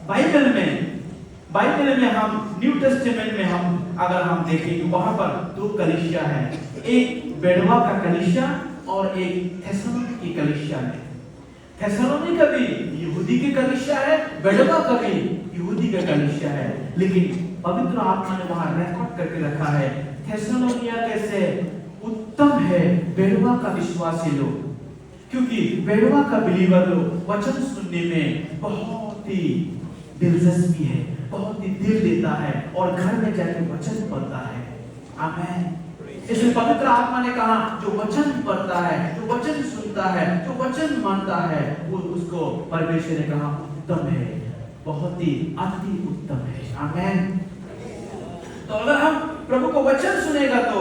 बाइबल में बाइबल में हम न्यू टेस्टामेंट में हम अगर हम देखें कि वहां पर दो कलीसिया है, एक बेरवा का कलीसिया और एक थेसलोनिकी की कलीसिया है। थेसलोनिकी का भी यहूदी की कलीसिया है, बेरवा का भी यहूदी का कलीसिया है, लेकिन पवित्र आत्मा ने वहां रिकॉर्ड करके रखा है थेसलोनिया कैसे उत्तम है बेरवा का विश्वासी लोग, क्योंकि बेरवा का बिलीवर लोग वचन सुनने में बहुत ही दिलचस्पी है, बहुत ही दिल देता है और घर में जाकर वचन पढ़ता है। आमीन। इसलिए पवित्र आत्मा ने कहा जो वचन पढ़ता है, जो वचन सुनता है, जो वचन मानता है, वो उसको परमेश्वर ने कहा उत्तम है, बहुत ही अति उत्तम है। आमीन। तो अगर हम प्रभु को वचन सुनेगा तो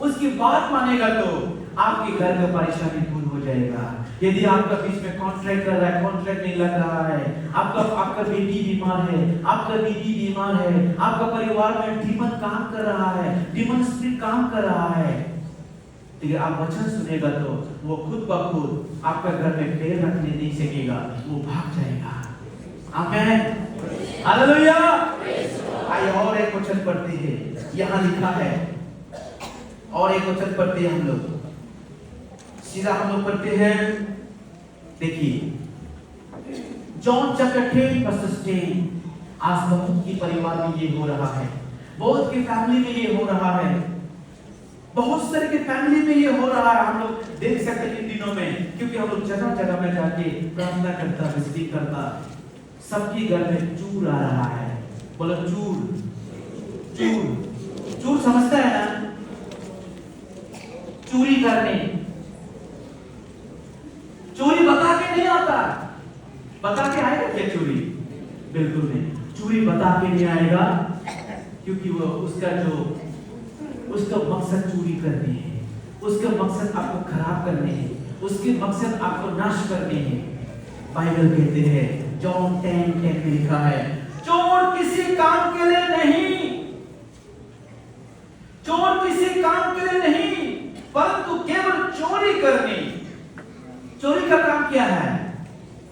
उसकी बात मानेगा तो आपके घर का परेशानी दूर हो जाएगा। यदि आपका बीच में कॉन्ट्रैक्ट कर रहा है, कॉन्ट्रैक्ट नहीं लग रहा है, आपका बेटी बीमार है, आपका बीवी बीमार है, आपका परिवार में डीमन काम कर रहा है, डीमन स्पिरिट काम कर रहा है, लेकिन आप वचन सुनेगा तो वो खुद ब खुद आपका घर में पैर रखने नहीं सकेगा, वो भाग जाएगा। आमीन। हालेलुया। आइए और एक वचन पढ़ते हैं, यहाँ लिखा है, और एक वचन पढ़ते हैं हम लोग, सीधा हम लोग पढ़ते हैं। देखिए जॉन चैप्टर 10 वर्स 10। आज बहुत की परिवार में ये हो रहा है, बहुत की फैमिली में ये हो रहा है, बहुत सारे की फैमिली में ये हो रहा है। हम लोग देख सकते हैं इन दिनों में, क्योंकि हम लोग जगह जगह में जाके प्रार्थना करता, विजिट करता, सबके घर में चूर आ रहा है। बोलो चूर, चूर, चूर समझता है ना? चोरी करने, चोरी बता के नहीं आता। बता के आएगा क्या चोरी? बिल्कुल नहीं, चोरी बता के नहीं आएगा, क्योंकि वो उसका मकसद चोरी करने है, उसका मकसद आपको खराब करने है, उसके मकसद आपको नाश करने हैं। बाइबल कहते हैं, जॉन 10:10 में लिखा है, चोर किसी काम के लिए नहीं, चोर किसी काम के लिए नहीं, परंतु केवल चोरी करनी। चोरी का काम क्या है?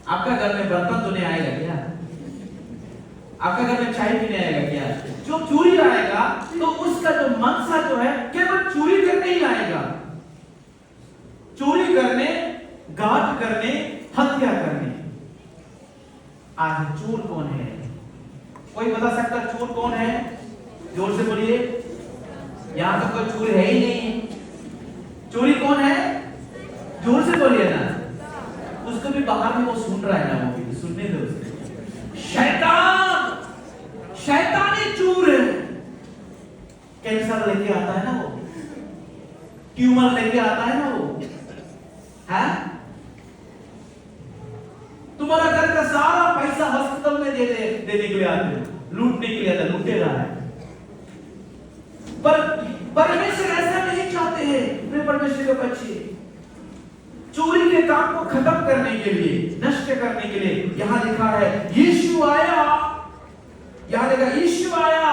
आपका घर में बर्तन धोने आएगा क्या? आपका घर में चाय पीने आएगा क्या? जो चोरी आएगा तो उसका जो मकसद जो है केवल चोरी करने ही आएगा, चोरी करने, गाठ करने, हत्या करने। आज चोर कौन है? कोई बता सकता चोर कौन है? जोर से बोलिए। यहां तो कोई चोर है ही नहीं। चोरी कौन है? जोर से बोलिए ना। उसको भी बाहर में वो सुन रहा है ना, वो भी सुनने दो उसे। शैतान, शैतानी चोर है। कैंसर लेके आता है ना वो, ट्यूमर लेके आता है ना वो, है? तुम्हारा घर का सारा पैसा हॉस्पिटल में देने के लिए आते हो, लूटने के लिए आता, लूटेगा है। पर परमेश्वर ऐसा नहीं चाहते हैं। वे परमेश्वर के बच्चे चोरी के काम को खत्म करने के लिए, नष्ट करने के लिए, यहां लिखा है यीशु आया। यहां लिखा यीशु आया,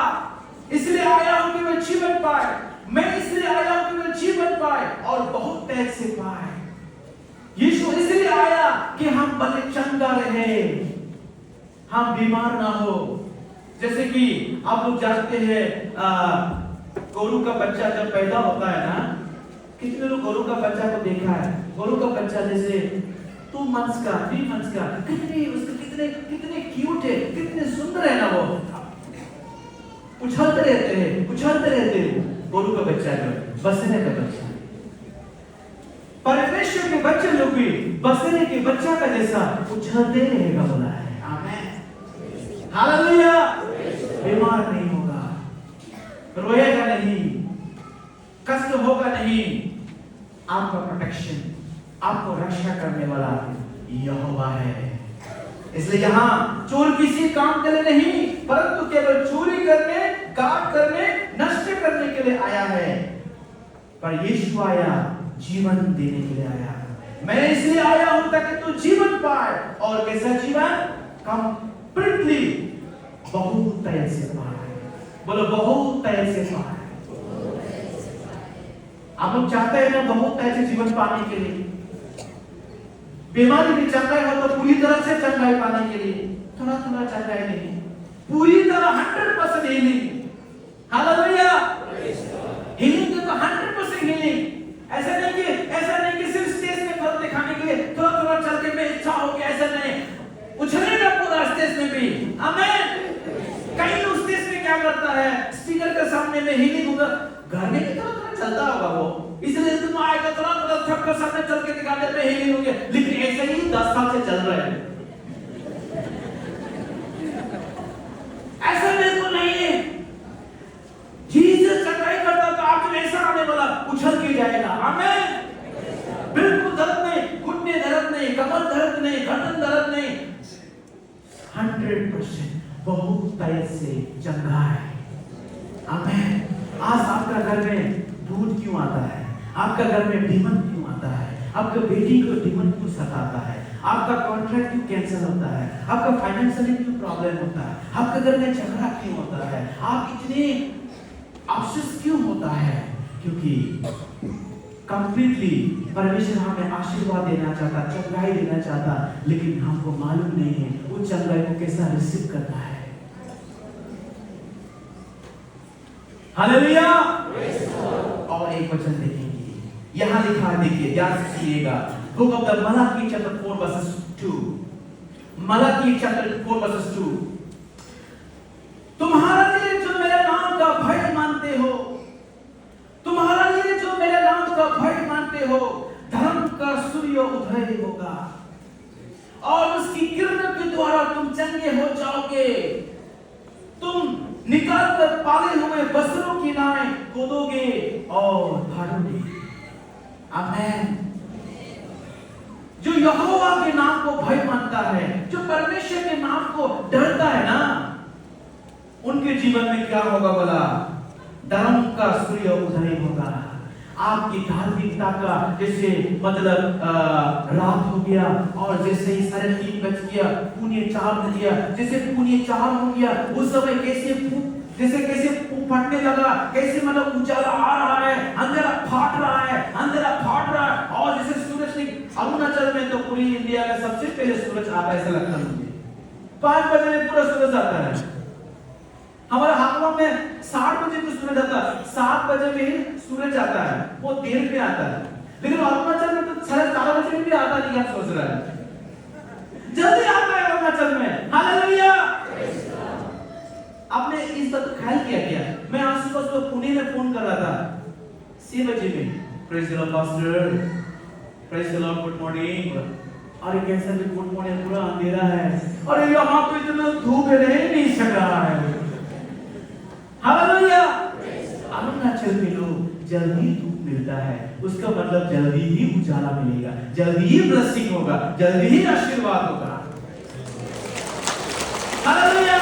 इसलिए आया हूं कि वे जीवन पाए। मैं इसलिए आया हूं कि वे जीवन पाए और बहुत तेज से पाए। यीशु इसलिए आया कि हम भले चंगा रहे, हम बीमार ना हो। जैसे कि आप लोग जानते हैं, गोरू का बच्चा जब पैदा होता है ना, कितने लोग गोरू का बच्चा को देखा है? गोरू का बच्चा जैसे 2 मंथ्स का, 3 मंथ्स का, कितने क्यूट है, कितने सुंदर है ना, वो उछलते रहते हैं। गोरू का बच्चा जो बसने का बच्चा, परमेश्वर के बच्चे लोग भी बसने के बच्चा का जैसा उछलते रहेगा बोला है। आमीन। हालेलुया। बीमार नहीं होगा, रोएगा नहीं, कष्ट होगा नहीं। आपका प्रोटेक्शन, आपको रक्षा करने वाला यहोवा है। इसलिए यहाँ चोर किसी काम के लिए नहीं, परंतु केवल चोरी करने, गाठ करने, नष्ट करने के लिए आया है। पर यीशु आया जीवन देने के लिए आया। मैं इसलिए आया हूं ताकि तू जीवन पाए, और कैसा जीवन? कंप्लीटली, बहुत तेज से पाए। बोलो बहुत तेज से पाए। आप लोग चाहते हैं ना बहुत तेज से जीवन पाने के लिए? बीमारी में चंगाई हो तो पूरी तरह से चंगाई पाने के लिए, थोड़ा थोड़ा चंगाई नहीं, पूरी तरह 100% हीलिंग। हालेलुया। हीलिंग तो 100% हीलिंग। ऐसा नहीं कि सिर्फ स्टेज में थोड़ा दिखाने के लिए थोड़ा चल के मैं इच्छा हो कि ऐसा नहीं, उछलेगा पूरा स्टेज में भी। आमीन। कई लोग स्टेज में क्या करता है, स्पीकर के सामने में हीलिंग होगा, घर में थोड़ा चलता होगा वो, इसलिए तुम आएगा थोड़ा थक कर सामने चल के दिखा देते हैं हीलिंग हो गया, लेकिन ऐसे ही 10 साल से चल रहा है। ऐसा बिल्कुल नहीं है। जीसस चढ़ाई करता तो आप ऐसा आने वाला उछल के जाएगा। आमीन। बिल्कुल दर्द नहीं, घुटने दर्द नहीं, कमर दर्द नहीं, गर्दन दर्द नहीं, 100% बहुत तेज से चंगा है। आमीन। आज आपका घर में दूध क्यों आता है? आपका घर में डीमन क्यों आता है? आपका बेटी को डीमन क्यों सताता है? आपका कॉन्ट्रैक्ट क्यों कैंसिल होता है? आपका फाइनेंशियली क्यों प्रॉब्लम होता है? आपके घर में झगड़ा क्यों होता है? आप इतने अफसोस क्यों होता है? क्योंकि कंप्लीटली परमेश्वर हमें आशीर्वाद देना चाहता, चंगाई देना चाहता, लेकिन हमको मालूम नहीं है वो चंगाई को कैसा रिसीव करना है। हालेलुया। और एक वचन देखेंगे, यहां लिखा है, देखिए ध्यान से सुनिएगा, book of the Malachi chapter 4 versus 2। Malachi chapter 4 versus 2। तुम्हारा लिए जो मेरे नाम का भय मानते हो, तुम्हारा लिए जो मेरे नाम का भय मानते हो, धर्म का सूर्य उदय होगा और उसकी किरणों के द्वारा तुम चंगे हो जाओगे। तुम निकाल कर पाले हुए वस्त्रों की नाएं खोदोगे और भागोगे। आमीन। जो यहोवा के नाम को भय मानता है, जो परमेश्वर के नाम को डरता है ना, उनके जीवन में क्या होगा बोला? धर्म का सूर्य उदय होगा। आपकी धार्मिकता का जैसे मतलब रात हो गया और जैसे ही 3:30 बज गया, पुणे 4 हो गया, जैसे पुणे 4 हो गया, उस समय कैसे फटने लगा, कैसे मतलब उजाला आ रहा है, अंधेरा फाट रहा है, और जैसे सूरज की अरुणाचल में तो पूरी इंडिया में सबसे पहले सूरज आता है, ऐसा लगता है मुझे। 5 बजे में पूरा सूरज आता है। हमारे हाथों में 60 बजे को सूरज आता है, 7 बजे में सूरज आता है, वो देर में आता है, लेकिन अरुणाचल में तो 4:30 बजे भी आता नहीं। आप सोच रहे हैं जल्दी आता है अरुणाचल में। हालेलुया। आपने इस बात को ख्याल किया क्या? मैं आज सुबह पुणे में फोन कर रहा था 6 बजे में, praise the Lord pastor, praise the Lord, good morning. अरे कैसा भी गुड मॉर्निंग, पूरा अंधेरा है, अरे यहाँ तो इतना धूप है, नहीं सक रहा है। हालेलुया। अरुणाचल में लोग जल्दी धूप मिलता है, उसका मतलब जल्दी ही उजाला मिलेगा, जल्दी ही ब्लेसिंग होगा, जल्दी ही आशीर्वाद होगा। हालेलुया।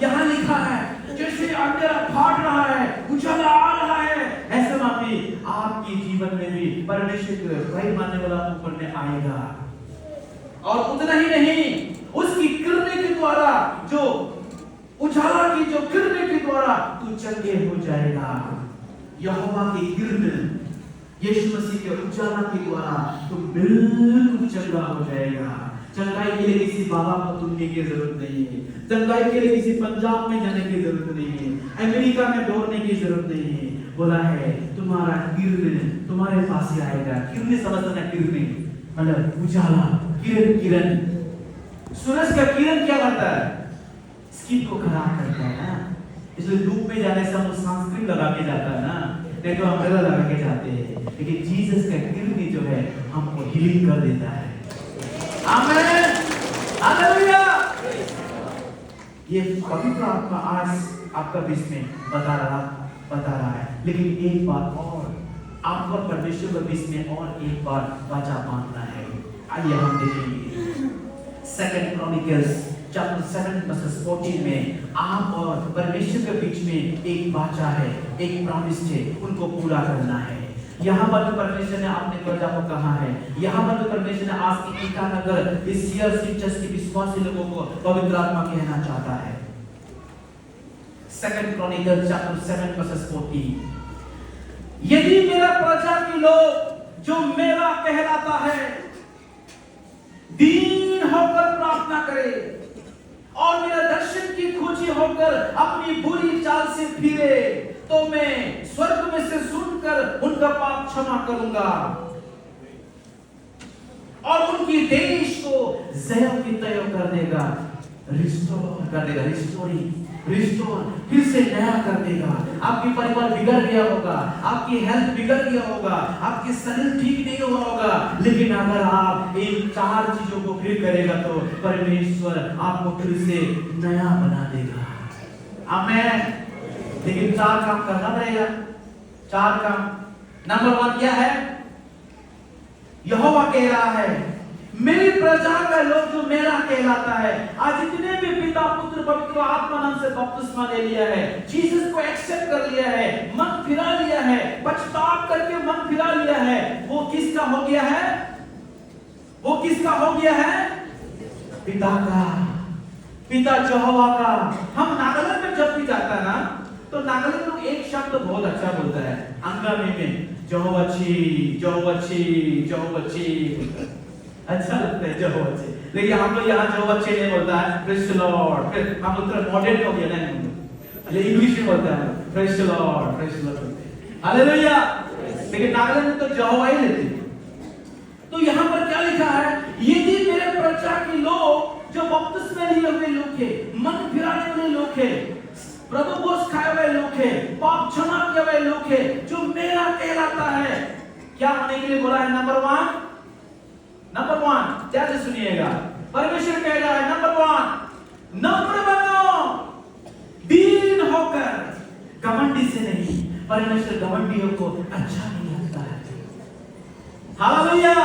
यहाँ लिखा है जैसे अंधेरा फाट रहा है, उजाला आ रहा है, ऐसे मापी आपके जीवन में भी परमेश्वर के भय मानने वाला ऊपर में आएगा। और उतना ही नहीं, उसकी किरणों के द्वारा, जो उजाला की जो किरणों के द्वारा तू चंगे हो जाएगा। यहोवा की किरण, यीशु मसीह के उजाला के द्वारा तू बिल्कुल चंगा हो जाएगा। चंगाई के लिए किसी बाबा को ढूंढने की जरूरत नहीं है, चंगाई के लिए किसी पंजाब में जाने की जरूरत नहीं है, अमेरिका में दौड़ने की जरूरत नहीं है। बोला है तुम्हारा किरण तुम्हारे पास ही आएगा। किरण समझना, किरण मतलब उजाला, किरण। सूरज का किरण क्या करता है? स्किन को खराब करता है ना, इसलिए धूप में जाने से हम सनस्क्रीन लगा के जाता है ना, नहीं तो अम्ब्रेला लगा के जाते हैं। लेकिन जीसस का किरण जो है हमको हीलिंग कर देता है। आमीन। हालेलुया। ये पवित्र आत्मा आज आपका बीच में बता रहा है, लेकिन एक बात और आपको परमेश्वर के बीच में और एक बार वाचा बांधना है। आइए हम देखेंगे 2 क्रॉनिकल्स चैप्टर 7 वर्सेस 14 में आप और परमेश्वर के बीच में एक वाचा है, एक प्रॉमिस है, उनको पूरा करना है। यहाँ पर तो परमेश्वर ने अपने प्रजा को कहा है, यहाँ पर तो परमेश्वर ने आज की ईटानगर इस सीआरसी चर्च के विश्वासी लोगों को पवित्र आत्मा कहना चाहता है। 2 क्रॉनिकल्स चैप्टर 7 वर्सेस 14, यदि मेरा प्रजा के लोग जो मेरा कहलाता है दीन होकर प्रार्थना करे, और मेरा दर्शन की खोजी होकर अपनी बुरी चाल से फिरे, तो मैं स्वर्ग में से सुनकर उनका पाप क्षमा करूंगा और उनकी देश को जय की तय कर देगा, रिस्टोर कर देगा, रिस्टोर फिर से नया कर देगा। आपकी परिवार बिगड़ गया होगा, आपकी हेल्थ बिगड़ गया होगा, आपकी शरीर ठीक नहीं हुआ होगा, लेकिन अगर आप इन 4 चीजों को फिर करेगा तो परमेश्वर आपको फिर से नया बना देगा। आमेन। लेकिन 4 काम करना पड़ेगा। 4 काम। नंबर 1 क्या है? यहोवा कह रहा है, मेरी प्रजा का लोग जो मेरा कहलाता है। आज जितने भी पिता पुत्र पवित्र आत्मा नाम से बपतिस्मा ले लिया है, जीसस को एक्सेप्ट कर लिया है, मन फिरा लिया है, पछतावा करके मन फिरा लिया है, वो किसका हो गया है? वो किसका हो गया है? पिता का, पिता यहोवा का। हम नागालैंड में जब भी जाता है ना, तो नागालैंड लोग एक शब्द बहुत अच्छा बोलता है, अंगामी में यहोवाची, यहोवाची, यहोवाची। अच्छा लगता है यहोवाची। लेकिन हम लोग यहाँ यहोवाची नहीं बोलता है, प्रेज द लॉर्ड। फिर हम लोग थोड़ा मॉडर्न हो गया ना, ये इंग्लिश में बोलता है, praise the Lord, praise the Lord, hallelujah. लेकिन नागालैंड में तो यहोवा ही लेते। तो यहाँ पर क्या लिखा है? यदि मेरे प्रजा के लोग जो बपतिस्मा लिए हुए लोग हैं, मन फिराने वाले लोग हैं, प्रभु बोझ खाए हुए लोग हैं, पाप क्षमा किए हुए लोग हैं, जो मेरा कहलाता है, क्या होने के लिए बोला है? नंबर 1 ध्यान से सुनिएगा। परमेश्वर कह रहा है नंबर 1, नम्र बनो, दीन होकर, घमंडी से नहीं। परमेश्वर घमंडियों को अच्छा नहीं लगता है। हालेलुया।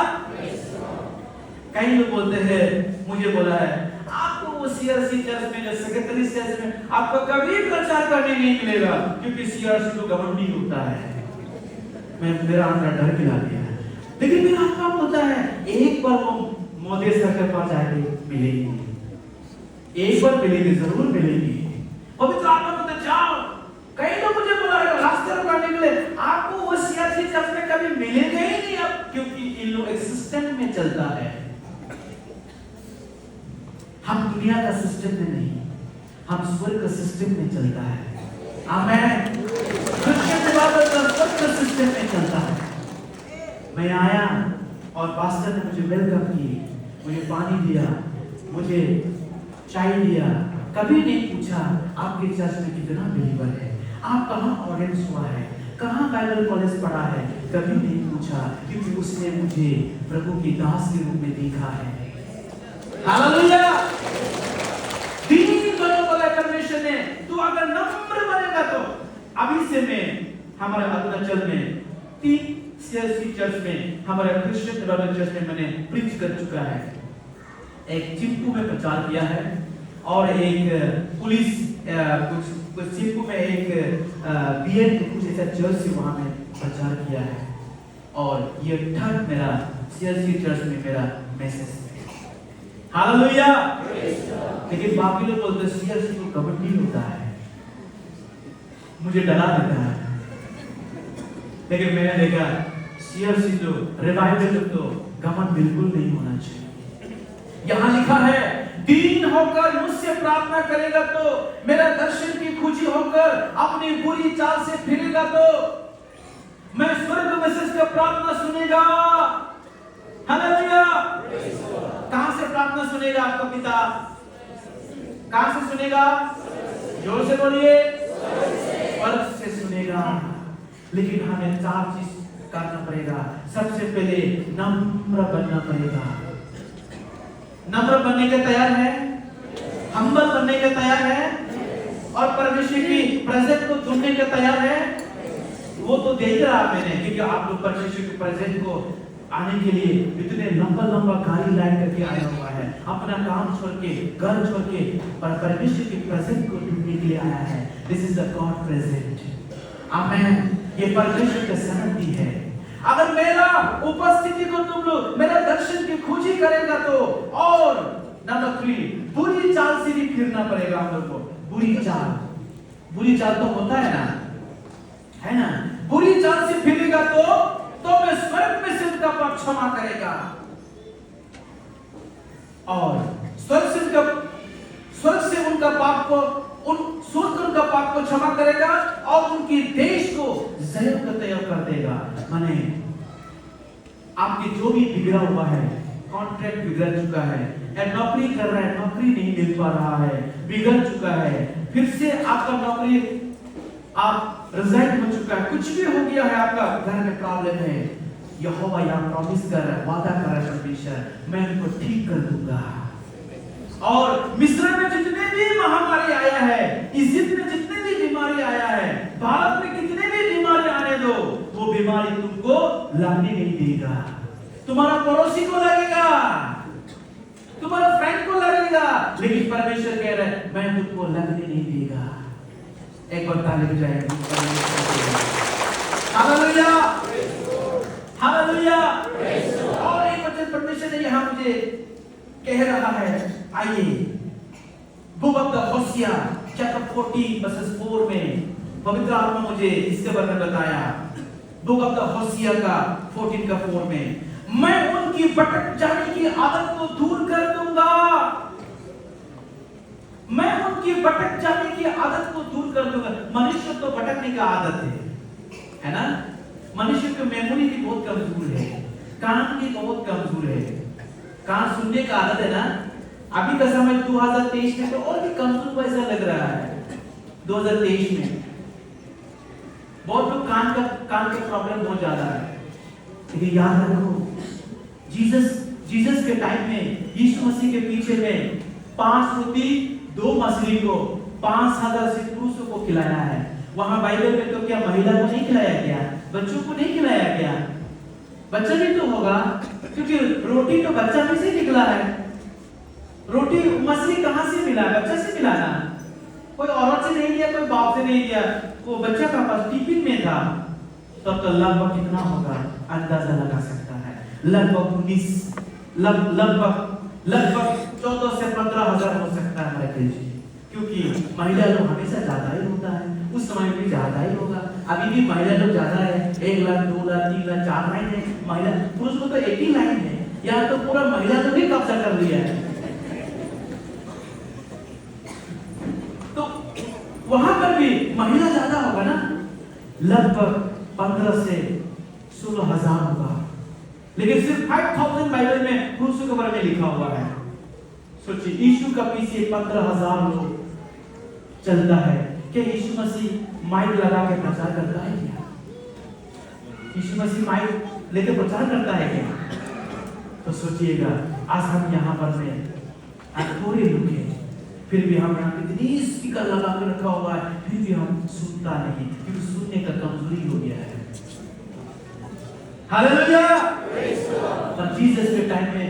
कई लोग बोलते हैं, मुझे बोला है, आपको वो सीआरसी चर्च में, सेक्रेटरी चर्च में आपको कभी प्रचार करने नहीं मिलेगा, क्योंकि सीआरसी तो घमंडी होता है। मेरा अंदर डर गिरा दिया है। लेकिन मेरा आत्मा बोलता है, एक बार वो मोदी सर के पास जाके मिलेगी, एक बार मिलेगी, जरूर मिलेगी। पवित्र आत्मा बोलते जाओ। कई लोग मुझे बोला है रास्ते रुकाने के लिए, आपको वो सीआरसी चर्च में कभी मिलेगा ही नहीं अब, क्योंकि इन लोग एक सिस्टम में चलता है। हम दुनिया का सिस्टम में नहीं, हम स्वर्ग का सिस्टम में चलता है। आमेन। क्रिश्चियन बाइबल का स्वर्ग का सिस्टम में चलता है। मैं आया और पास्टर ने मुझे वेलकम की, मुझे पानी दिया, मुझे चाय दिया, कभी नहीं पूछा आपके चर्च में कितना बिलीवर है, आप कहाँ ऑडियंस हुआ है, कहाँ बाइबल कॉलेज पढ़ा है, कभी नहीं पूछा, क्योंकि उसने मुझे प्रभु की दास के रूप में देखा है। हालेलुया। दीन बनो बोला परमेश्वर ने। तू अगर नम्र बनेगा तो अभी से मैं हमारे अरुणाचल में 3 सीआरसी चर्च में, हमारे क्रिश्चियन बाइबल चर्च में मैंने प्रीच कर चुका है। एक चिंपू में प्रचार किया है और एक पुलिस कुछ चिंपू में एक बीएड कुछ ऐसा चर्च से वहां में प्रचार किया है। और ये 3rd मेरा सीआरसी चर्च में मेरा मैसेज है। हालेलुया। लेकिन बाकी लोग बोलते हैं सीआरसी को घमंडी होता है, मुझे डरा देता है। लेकिन मैंने देखा सीआरसी जो रिवाइवल तो घमंड बिल्कुल नहीं होना चाहिए। यहाँ लिखा है, दीन होकर मुझसे प्रार्थना करेगा तो, मेरा दर्शन की खोजी होकर अपनी बुरी चाल से फिरेगा तो मैं स्वर्ग में से उसका प्रार्थना सुनेगा। हालेलुया। कहां से प्रार्थना सुनेगा आपका पिता? कहां से सुनेगा? जोर से बोलिए। स्वर्ग से सुनेगा। लेकिन हमें 4 चीज करना पड़ेगा। सबसे पहले नम्र बनना पड़ेगा। नम्र बनने के तैयार है? हम्बल बनने के तैयार है? और परमेश्वर की प्रेजेंस को ढूंढने के तैयार है? वो तो देख रहा मैंने, क्योंकि आप लोग परमेश्वर की प्रेजेंस को आने के लिए इतने लंबा गाड़ी लाइन करके आया हुआ है, अपना काम छोड़ के, घर छोड़ के परमेश्वर की प्रेजेंस को ढूंढने के लिए आया है। This is the God present. Amen. ये परमेश्वर का संगति है। अगर मेरा उपस्थिति को तुम लोग, मेरा दर्शन की खोजी करेगा तो, और नंबर 3, बुरी चाल से भी फिरना पड़ेगा हम लोग को। बुरी चाल तो होता है ना, बुरी चाल से फिरेगा तो मैं स्वर्ग में से उनका पाप क्षमा करेगा, और स्वर्ग स्वर्ग से उनका पाप को उनका पाप को क्षमा करेगा और उनकी देश को जय कर देगा। माने आपके जो भी बिगड़ा हुआ है, कॉन्ट्रैक्ट बिगड़ चुका है, या नौकरी कर रहा है, नौकरी नहीं मिल पा रहा है, बिगड़ चुका है, फिर से आपका नौकरी आप रिजाइन हो चुका है, कुछ भी हो गया है, आपका घर में प्रॉब्लम है, यहोवा यहाँ प्रॉमिस कर रहा है, वादा कर रहा है परमेश्वर, मैं उनको ठीक कर दूंगा। और मिस्र में जितने भी महामारी आया है, इजिप्ट में जितने भी बीमारी आया है, भारत में कितने भी बीमारी आने दो, वो बीमारी तुमको लगने नहीं देगा। तुम्हारा पड़ोसी को लगेगा, तुम्हारा फ्रेंड को लगेगा, लेकिन परमेश्वर कह रहा है मैं तुमको लगने नहीं देगा। एक बार ताली बजाएंगे। Hallelujah, hallelujah. और एक वचन परमेश्वर ने यहाँ मुझे कह रहा है, आइए book of the Hosea chapter 14 verses 4 में पवित्र आत्मा मुझे इसके बारे में बताया। बुक ऑफ द होसिया का 14 का 4 में, मैं उनकी भटक जाने की आदत को दूर कर दूंगा। मैं उनकी भटक जाने की आदत को दूर कर दूंगा। मनुष्य तो भटकने का आदत है ना? मनुष्य की मेमोरी भी बहुत कमजोर है, कान भी बहुत कमजोर है, कान सुनने का आदत है ना। अभी का समय 2023 में तो और भी कमजोर वैसा लग रहा है। 2023 में बहुत लोग कान का प्रॉब्लम बहुत ज्यादा है। लेकिन याद रखो, जीसस के टाइम में यीशु मसीह के पीछे में 5 रोटी 2 मछली को 5000 से पुरुषों को खिलाया है। वहां बाइबल में तो क्या महिला को नहीं खिलाया गया, बच्चों को नहीं खिलाया गया? बच्चा भी तो होगा, क्योंकि रोटी तो बच्चा में से निकला है। रोटी मछली कहां से मिला? बच्चा से मिला ना। कोई औरत से नहीं दिया, कोई बाप से नहीं दिया, वो बच्चा का पास टिफिन में था। तब तो लगभग कितना होगा अंदाजा लगा सकता है। लगभग 14 से 15,000 हो सकता है हमारे देश, क्योंकि महिला लोग हमेशा ज्यादा ही होता है। उस समय भी ज्यादा ही होगा, अभी भी महिला लोग ज्यादा है। 1 लाख 2 लाख 3 लाख 4 लाइन है महिला, पुरुष को तो एक ही लाइन है। यहाँ तो पूरा महिला लोग ही कब्जा कर लिया है। तो वहां पर भी महिला ज्यादा होगा ना, लगभग 15 से 16,000 होगा। लेकिन सिर्फ 5,000 बाइबल में पुरुषों के बारे में लिखा हुआ है। सोचिए, यीशु का पीछे 15,000 लोग चलता है। क्या यीशु मसीह माइक लगा के प्रचार करता है क्या? यीशु मसीह माइक लेकर प्रचार करता है क्या? तो सोचिएगा, आज हम यहाँ पर में थोड़े लोग हैं, फिर भी हम यहाँ इतनी स्पीकर लगा कर रखा हुआ है, फिर भी हम सुनता नहीं, क्योंकि सुनने का कमजोरी हो गया है। हालेलुया। और जीसस के टाइम में,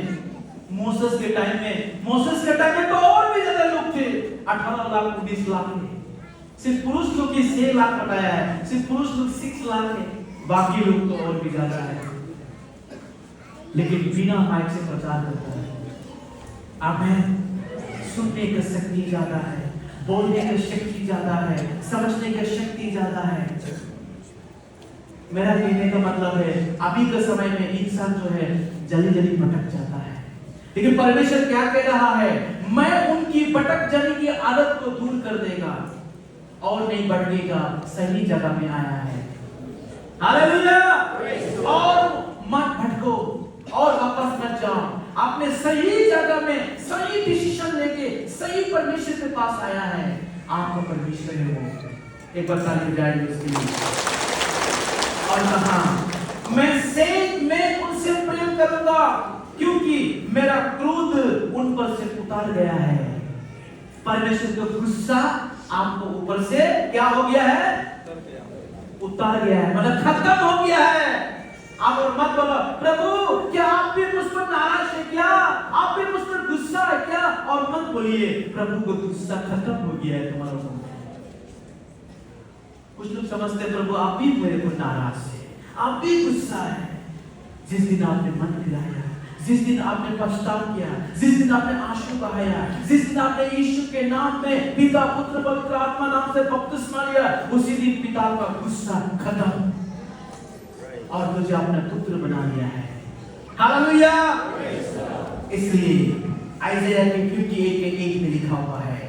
मोसेस के टाइम में तो और भी ज्यादा लोग थे। 18 लाख 19 लाख थे। सिर्फ पुरुष लोग की 6 लाख बताया है, सिर्फ पुरुष लोग 6 लाख है, बाकी लोग तो और भी ज्यादा है। लेकिन बिना माइक से प्रचार करता है। आमेन। सुनने की शक्ति ज्यादा है, बोलने की शक्ति ज्यादा है, समझने की शक्ति ज्यादा है। मेरा कहने का मतलब है, अभी के समय में इंसान जो है जल्दी भटक जाता है, लेकिन परमेश्वर क्या कह रहा है? मैं उनकी भटक जाने की आदत को दूर कर देगा और नहीं भटकेगा, सही जगह में आया है। हालेलुया। और मत भटको और वापस मत जाओ, आपने सही जगह में सही डिसीजन लेके सही परमेश्वर के पास आया है। आपका परमेश्वर है वो। एक बार ताली बजाइए उसके लिए। और कहा, मैं उनसे प्रेम करूंगा, क्योंकि मेरा क्रोध उन पर से उतार गया है। परमेश्वर का गुस्सा आपको ऊपर से क्या हो गया है? उतार गया है, मतलब खत्म हो गया है। आप और मत बोलो, प्रभु क्या आप भी मुझ पर नाराज है क्या? आप भी मुझ पर गुस्सा है क्या? और मत बोलिए प्रभु को गुस्सा खत्म हो गया है तुम्हारा ऊपर। कुछ लोग समझते हैं प्रभु आप भी मेरे को नाराज है, आप भी गुस्सा है। जिस दिन आपने मन फिराया, जिस दिन आपने पछतावा किया, जिस दिन आपने आंसू बहाया, जिस दिन आपने यीशु के नाम में पिता पुत्र पवित्र आत्मा नाम से बपतिस्मा लिया, उसी दिन पिता का गुस्सा खत्म और तुझे अपना पुत्र बना लिया है। हालेलुया। इसलिए आइज़ाया 58:1 में लिखा हुआ है,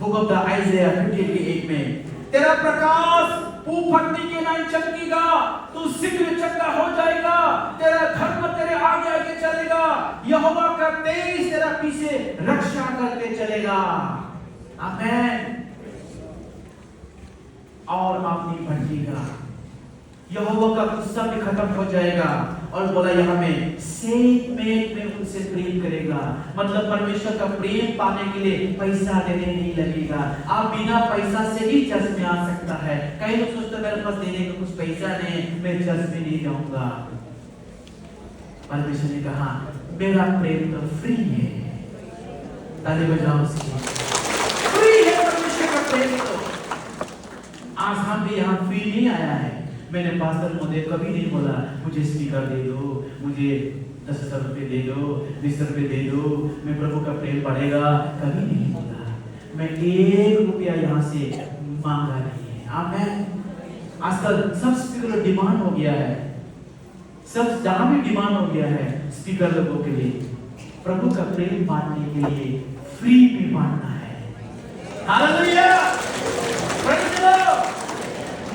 बुक ऑफ द आइज़ाया 58 में, तेरा प्रकाश फूफटने के नहीं चमकेगा, तू शीघ्र चंगा हो जाएगा, तेरा धर्म तेरे आगे आगे चलेगा, यहोवा का तेज तेरा पीछे रक्षा करके चलेगा। आमीन। और आप नहीं भटकेगा, यहोवा का गुस्सा भी खत्म हो जाएगा। और बोला यहाँ में सेवमेंट में उनसे प्रेम करेगा, मतलब परमेश्वर का प्रेम पाने के लिए पैसा देने नहीं लगेगा। आप बिना पैसा से भी चर्च में आ सकता है। कई लोग सोचते हैं मेरे पास देने का कुछ पैसा नहीं, मैं चर्च में नहीं जाऊंगा। परमेश्वर ने कहा मेरा प्रेम तो फ्री है, ताली बजाओ उसकी, फ्री है परमेश्वर का प्रेम। तो आज हम भी यहाँ फ्री नहीं आया है। मैंने पास्टर महोदय कभी नहीं बोला मुझे स्पीकर दे दो, मुझे 10,000 रुपये दे दो, 20 रुपये दे दो, मैं प्रभु का प्रेम बढ़ेगा, कभी नहीं बोला। मैं 1 रुपया यहाँ से मांगा नहीं है। आमीन। आजकल सब स्पीकर डिमांड हो गया है, सब जहाँ भी डिमांड हो गया है स्पीकर लोगों के लिए। प्रभु का प्रेम बांटने के लिए फ्री भी बांटना है। Hallelujah, praise the Lord.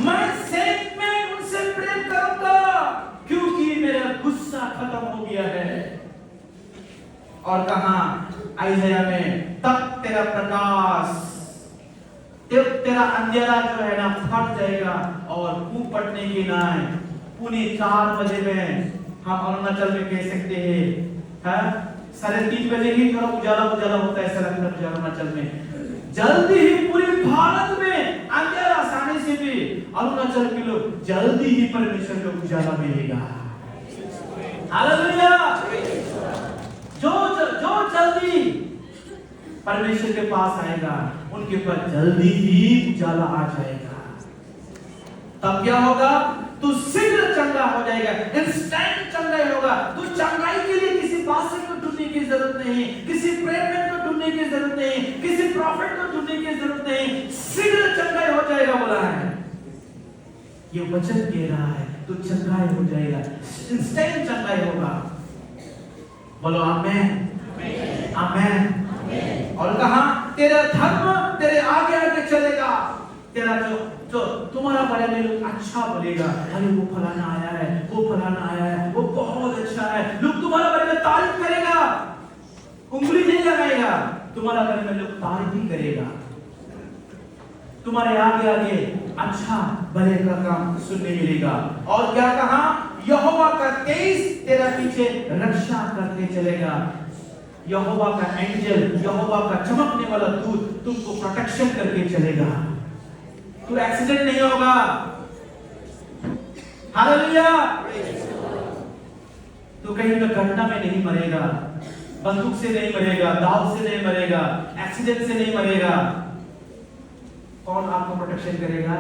मैं प्रेम करूंगा क्योंकि मेरा गुस्सा खत्म हो गया है। और कहा आइज़ाया में, तब तेरा प्रकाश, तेरा अंधेरा जो है ना फट जाएगा और फूट पड़ने की ना है। पुणे 4 बजे में हम अरुणाचल में कह सकते हैं 3:30 बजे ही थोड़ा उजाला उजाला होता है सड़क पर अरुणाचल में। जल्दी ही पूरे भारत में अंधेरा आसानी से भी अरुणाचल के लोग जल्दी ही परमेश्वर को उजाला मिलेगा। हालेलुया। जो जल्दी परमेश्वर के पास आएगा उनके पास जल्दी ही उजाला आ जाएगा। तब क्या होगा? तू शीघ्र चंगा हो जाएगा, इंस्टेंट चंगा होगा। तू चंगाई के लिए किसी पास्टर को ढूंढने की जरूरत नहीं, किसी प्रेयर को ढूंढने की जरूरत नहीं, किसी प्रॉफिट को ढूंढने की जरूरत नहीं, शीघ्र चंगाई हो जाएगा बोला है। ये वचन कह रहा है तो चंगाई हो जाएगा, इंस्टेंट चंगाई होगा। बोलो आमीन, आमीन। और कहा तेरा धर्म तेरे आगे आगे चलेगा। तेरा जो तुम्हारा बारे में लोग अच्छा बोलेगा, अरे वो फलाना आया है, वो फलाना आया है, वो बहुत अच्छा है, लोग तुम्हारा बारे में तारीफ करेगा, उंगली नहीं लगाएगा, तुम्हारा बारे में लोग तारीफ ही करेगा। तुम्हारे आगे आगे अच्छा भले का काम सुनने मिलेगा। और क्या कहा? यहोवा का तेज तेरा पीछे रक्षा करते चलेगा। यहोवा का एंजल, यहोवा का चमकने वाला दूत तुमको प्रोटेक्शन करके चलेगा। तो एक्सीडेंट नहीं होगा। हालेलुया। तो कहीं पे घटना में नहीं मरेगा, बंदूक से नहीं मरेगा, दाव से नहीं मरेगा, एक्सीडेंट से नहीं मरेगा। कौन आपको प्रोटेक्शन करेगा?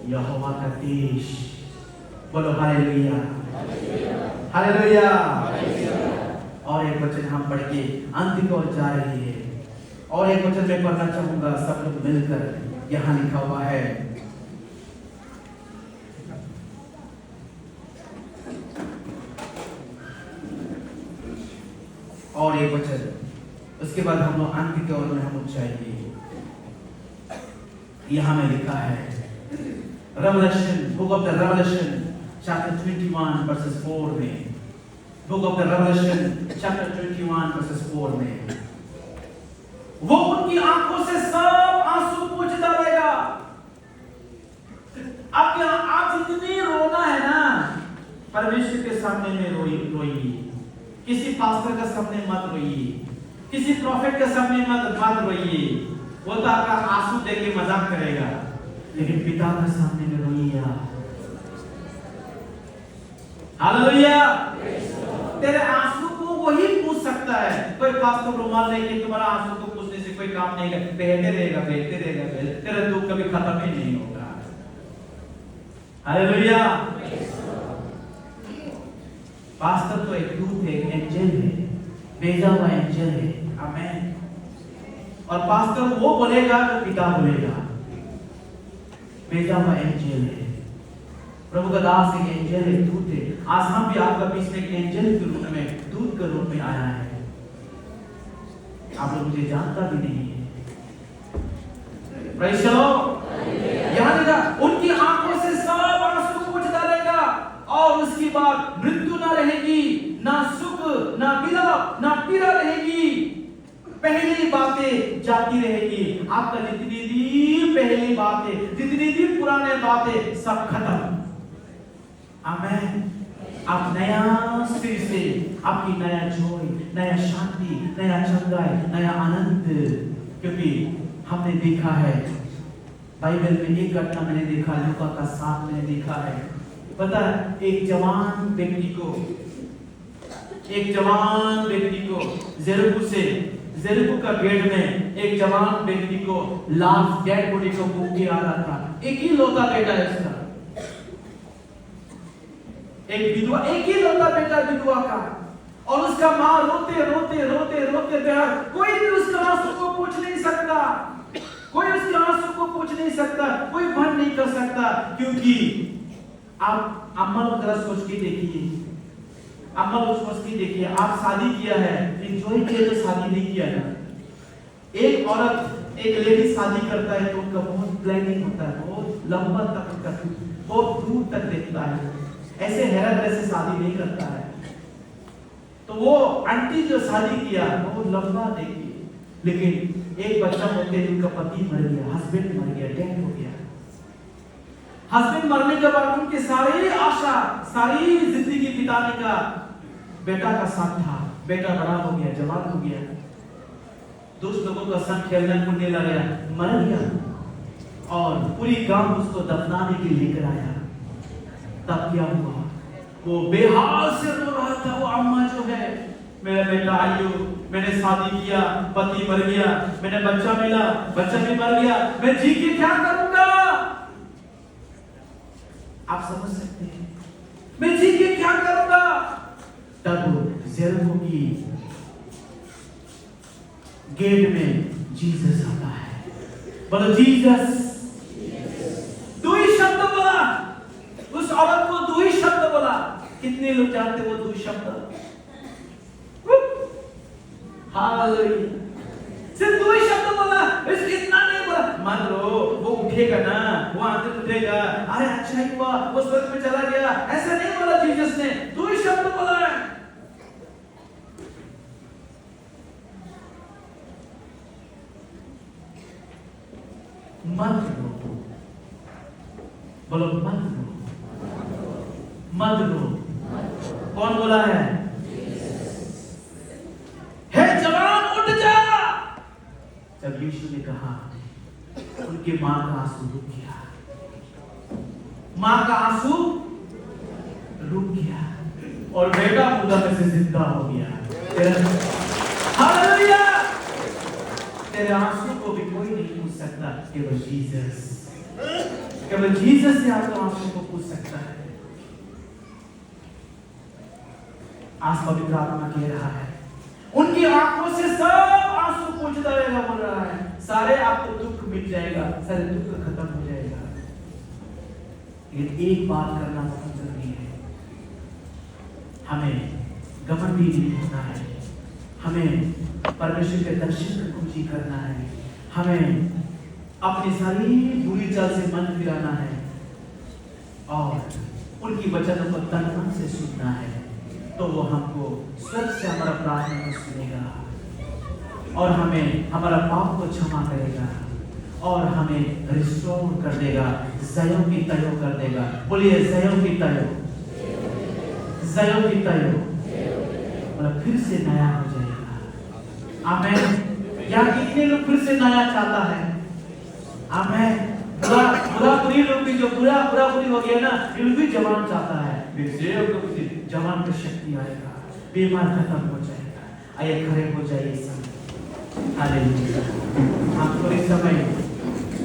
यहोवा का तेज। बोलो हालेलुया, हालेलुया। और एक वचन हम पढ़ के अंत की ओर जा रही है। और एक वचन मैं पढ़ना चाहूंगा सब लोग मिलकर। यहां लिखा हुआ है, और एक वचन, उसके बाद हम लोग अंत की ओर में हम लोग जाएंगे। यहां में लिखा है revelation, book of the revelation chapter 21 versus 4 में, book of the revelation chapter 21 versus 4 में, वो उनकी आंखों से सब आंसू पोंछ डालेगा। अब यहाँ आप जितनी रोना है ना, परमेश्वर के सामने में रोइए। किसी पास्टर के सामने मत रोइए, किसी प्रॉफिट के सामने मत रोइए। वो तो आपका आंसू देख के मजाक करेगा, लेकिन पिता के सामने में रोइए। हालेलुया। तेरे आंसू को वही पूछ सकता है। कोई पास्टर रुमाल लेके तुम्हारा आंसू को पूछने से कोई काम नहीं करता, बहते रहेगा, बहते रहेगा, तेरा दुख कभी खत्म ही नहीं होगा। हालेलुया। पास्टर तो एक दूत है, एंजल है, भेजा हुआ एंजल है। आमीन। और पास्टर वो बोलेगा जो पिता बोलेगा, भेजा हुआ एंजल है। प्रभु का दास एक एंजल है, दूत है। आज हम भी आपका बीच में एक एंजल के रूप में, दूत के रूप में आया है। आप लोग मुझे जानता भी नहीं है, प्रेज़ द लॉर्ड। यहाँ लिखा उनकी आंखों से सब आंसू पोंछ डालेगा और उसके बाद मृत्यु ना रहेगी, ना सुख, ना विलाप, ना पीड़ा रहेगी। पहली बातें जाती रहेगी। आपका जितनी भी पहली बातें, जितनी भी पुराने बातें सब खत्म। आमेन। आप नया सिर से, आपकी नया जॉय, नया शांति, नया चंगाई, नया आनंद। क्योंकि हमने देखा है बाइबल में एक घटना मैंने देखा, लूका का 7 मैंने देखा है। पता है एक जवान व्यक्ति को जेरुको का गेट में एक जवान व्यक्ति को लाश डेड बॉडी को भूख के आ रहा था। एक ही लौता बेटा है उसका, एक विधवा, एक ही लौता बेटा विधवा का, और उसका मां रोते रोते रोते रोते बेहाल। कोई भी उसके आंसू को पोंछ नहीं सकता, कोई उसके आंसू को पोंछ नहीं सकता, कोई बंद नहीं कर सकता। क्योंकि आप अम्मा को जरा सोच के देखिए, अम्मा को सोच के देखिए, आप शादी किया है, एंजॉय किया तो शादी नहीं किया ना। एक औरत, एक लेडी शादी करता है तो उनका बहुत प्लानिंग होता है, बहुत लंबा तक, बहुत दूर तक देखता है। ऐसे हैरत से शादी नहीं करता है। तो वो आंटी जो शादी किया बहुत लंबा देखी, लेकिन एक बच्चा होते ही उनका पति मर गया, हस्बैंड मर गया, डेथ हो गया। हस्बैंड मरने के बाद उनकी सारी आशा, सारी जिंदगी बिताने का बेटा का साथ था। बेटा बड़ा हो गया, जवान हो गया, दोस्त लोगों का संग खेलने कूदने लगा, मर गया और पूरी गांव उसको दफनाने के लिए लेकर आया। तब क्या हुआ, वो बेहाल से रो रहा था। वो अम्मा जो है, मेरा बेटा आयु, मैंने शादी किया, पति मर गया, मैंने बच्चा मिला, बच्चा भी मर गया, मैं जी के क्या करूंगा। आप समझ सकते हैं, मैं जी के क्या करूंगा। तब जेरुको की गेट में जीसस आता है। बोलो जीसस। दो ही शब्द बोला, उस औरत को दो ही शब्द बोला। कितने लोग जानते वो दो शब्द? हालेलुया। सिर्फ दो ही शब्द बोला, इतना नहीं बोला मान लो वो उठेगा ना, वो आंसू उठेगा, अरे अच्छा ही हुआ वो स्वर्ग में चला गया, ऐसा नहीं बोला जीसस ने। दो ही शब्द बोला है। मत रो, बोलो मत रो, मत रो। कौन बोला है? हे जवान उठ जा। जब यीशु ने कहा, उनके मां का आंसू रुक गया, मां का आंसू रुक गया और बेटा मुर्दा में से जिंदा हो गया। हालेलुया। तेरे आंसू को भी कोई नहीं पूछ सकता, केवल जीसस, केवल जीसस से आपके आंसू को पूछ सकता है। आज पवित्र आत्मा कह रहा है, उनकी आंखों से सब आंसू पोंछ डालेगा, बोल रहा है। सारे आपको दुख मिट जाएगा, सारे दुख खत्म हो जाएगा। लेकिन एक बात करना बहुत जरूरी है, हमें घमंडी नहीं होना है, हमें परमेश्वर के दर्शन की खोजी करना है, हमें अपनी सारी बुरी चाल से मन फिराना है और उनकी वचनों को तन मन से सुनना है। तो वो हमको स्वर्ग से हमारा प्रार्थना को सुनेगा और हमें हमारा पाप को क्षमा करेगा और हमें रिस्टोर कर देगा, जयों की तयो कर देगा। बोलिए जयों की तयो, जयों की तयो, मतलब फिर से नया हो जाएगा। आमेन। या कितने लोग फिर से नया चाहता है? आमेन। बुरा बुरी लोग भी जो बुरा बुरी हो गया ना, ये भी जवान चाहता है, जवान की शक्ति आएगा, बीमार खत्म हो जाएगा। आइए खड़े हो जाइए सब। हालेलुया। हम थोड़ी समय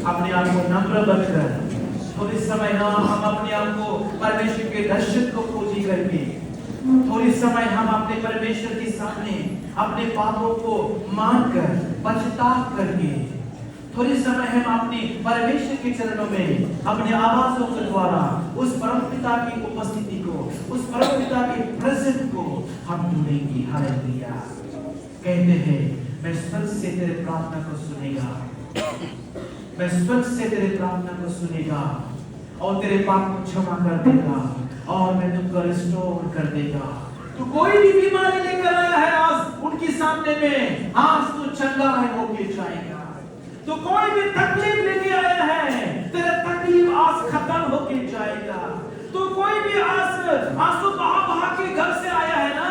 अपने आप को नम्र बनकर, थोड़ी समय हम अपने आप को परमेश्वर के दर्शन को खोजी करके, थोड़ी समय हम अपने परमेश्वर के सामने अपने पापों को मानकर पछतावा करके, थोड़ी समय हम अपने परमेश्वर के चरणों में अपने आवाज़ों के द्वारा उस परमपिता की उपस्थिति को, उस परमपिता के प्रेजेंस को हम ढूंढेंगे। हालेलुया। कहते हैं मैं स्वर्ग से तेरे प्रार्थना को सुनेगा, मैं स्वर्ग से तेरे प्रार्थना को सुनेगा और तेरे पाप को क्षमा कर देगा और मैं तुमको रिस्टोर कर देगा। तू कोई भी बीमारी लेकर आया है आज उनके सामने में, आज तू चंगा है होके जाएगा। तो कोई भी तकलीफ लेके आया है, तेरा तकलीफ आज खत्म होके जाएगा। तो कोई भी आंसू बहा बहा के घर से आया है ना,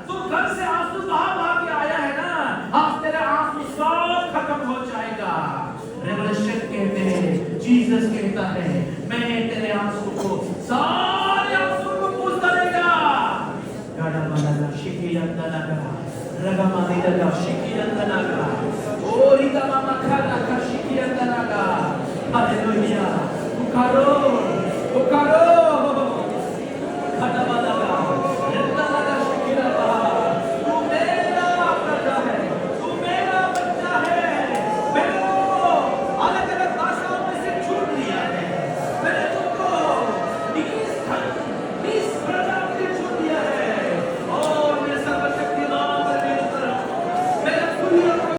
तो घर से आंसू बहा बहा के आया है ना, आज तेरे आंसू सब खत्म हो जाएगा। रेवलेशन कहते हैं, जीसस कहता है, मैं तेरे आंसू को, सारे आंसू को पोंछ डालेगा। गाड़ा माला शिकी अंदना का, रगा माला शिकी अंदना का।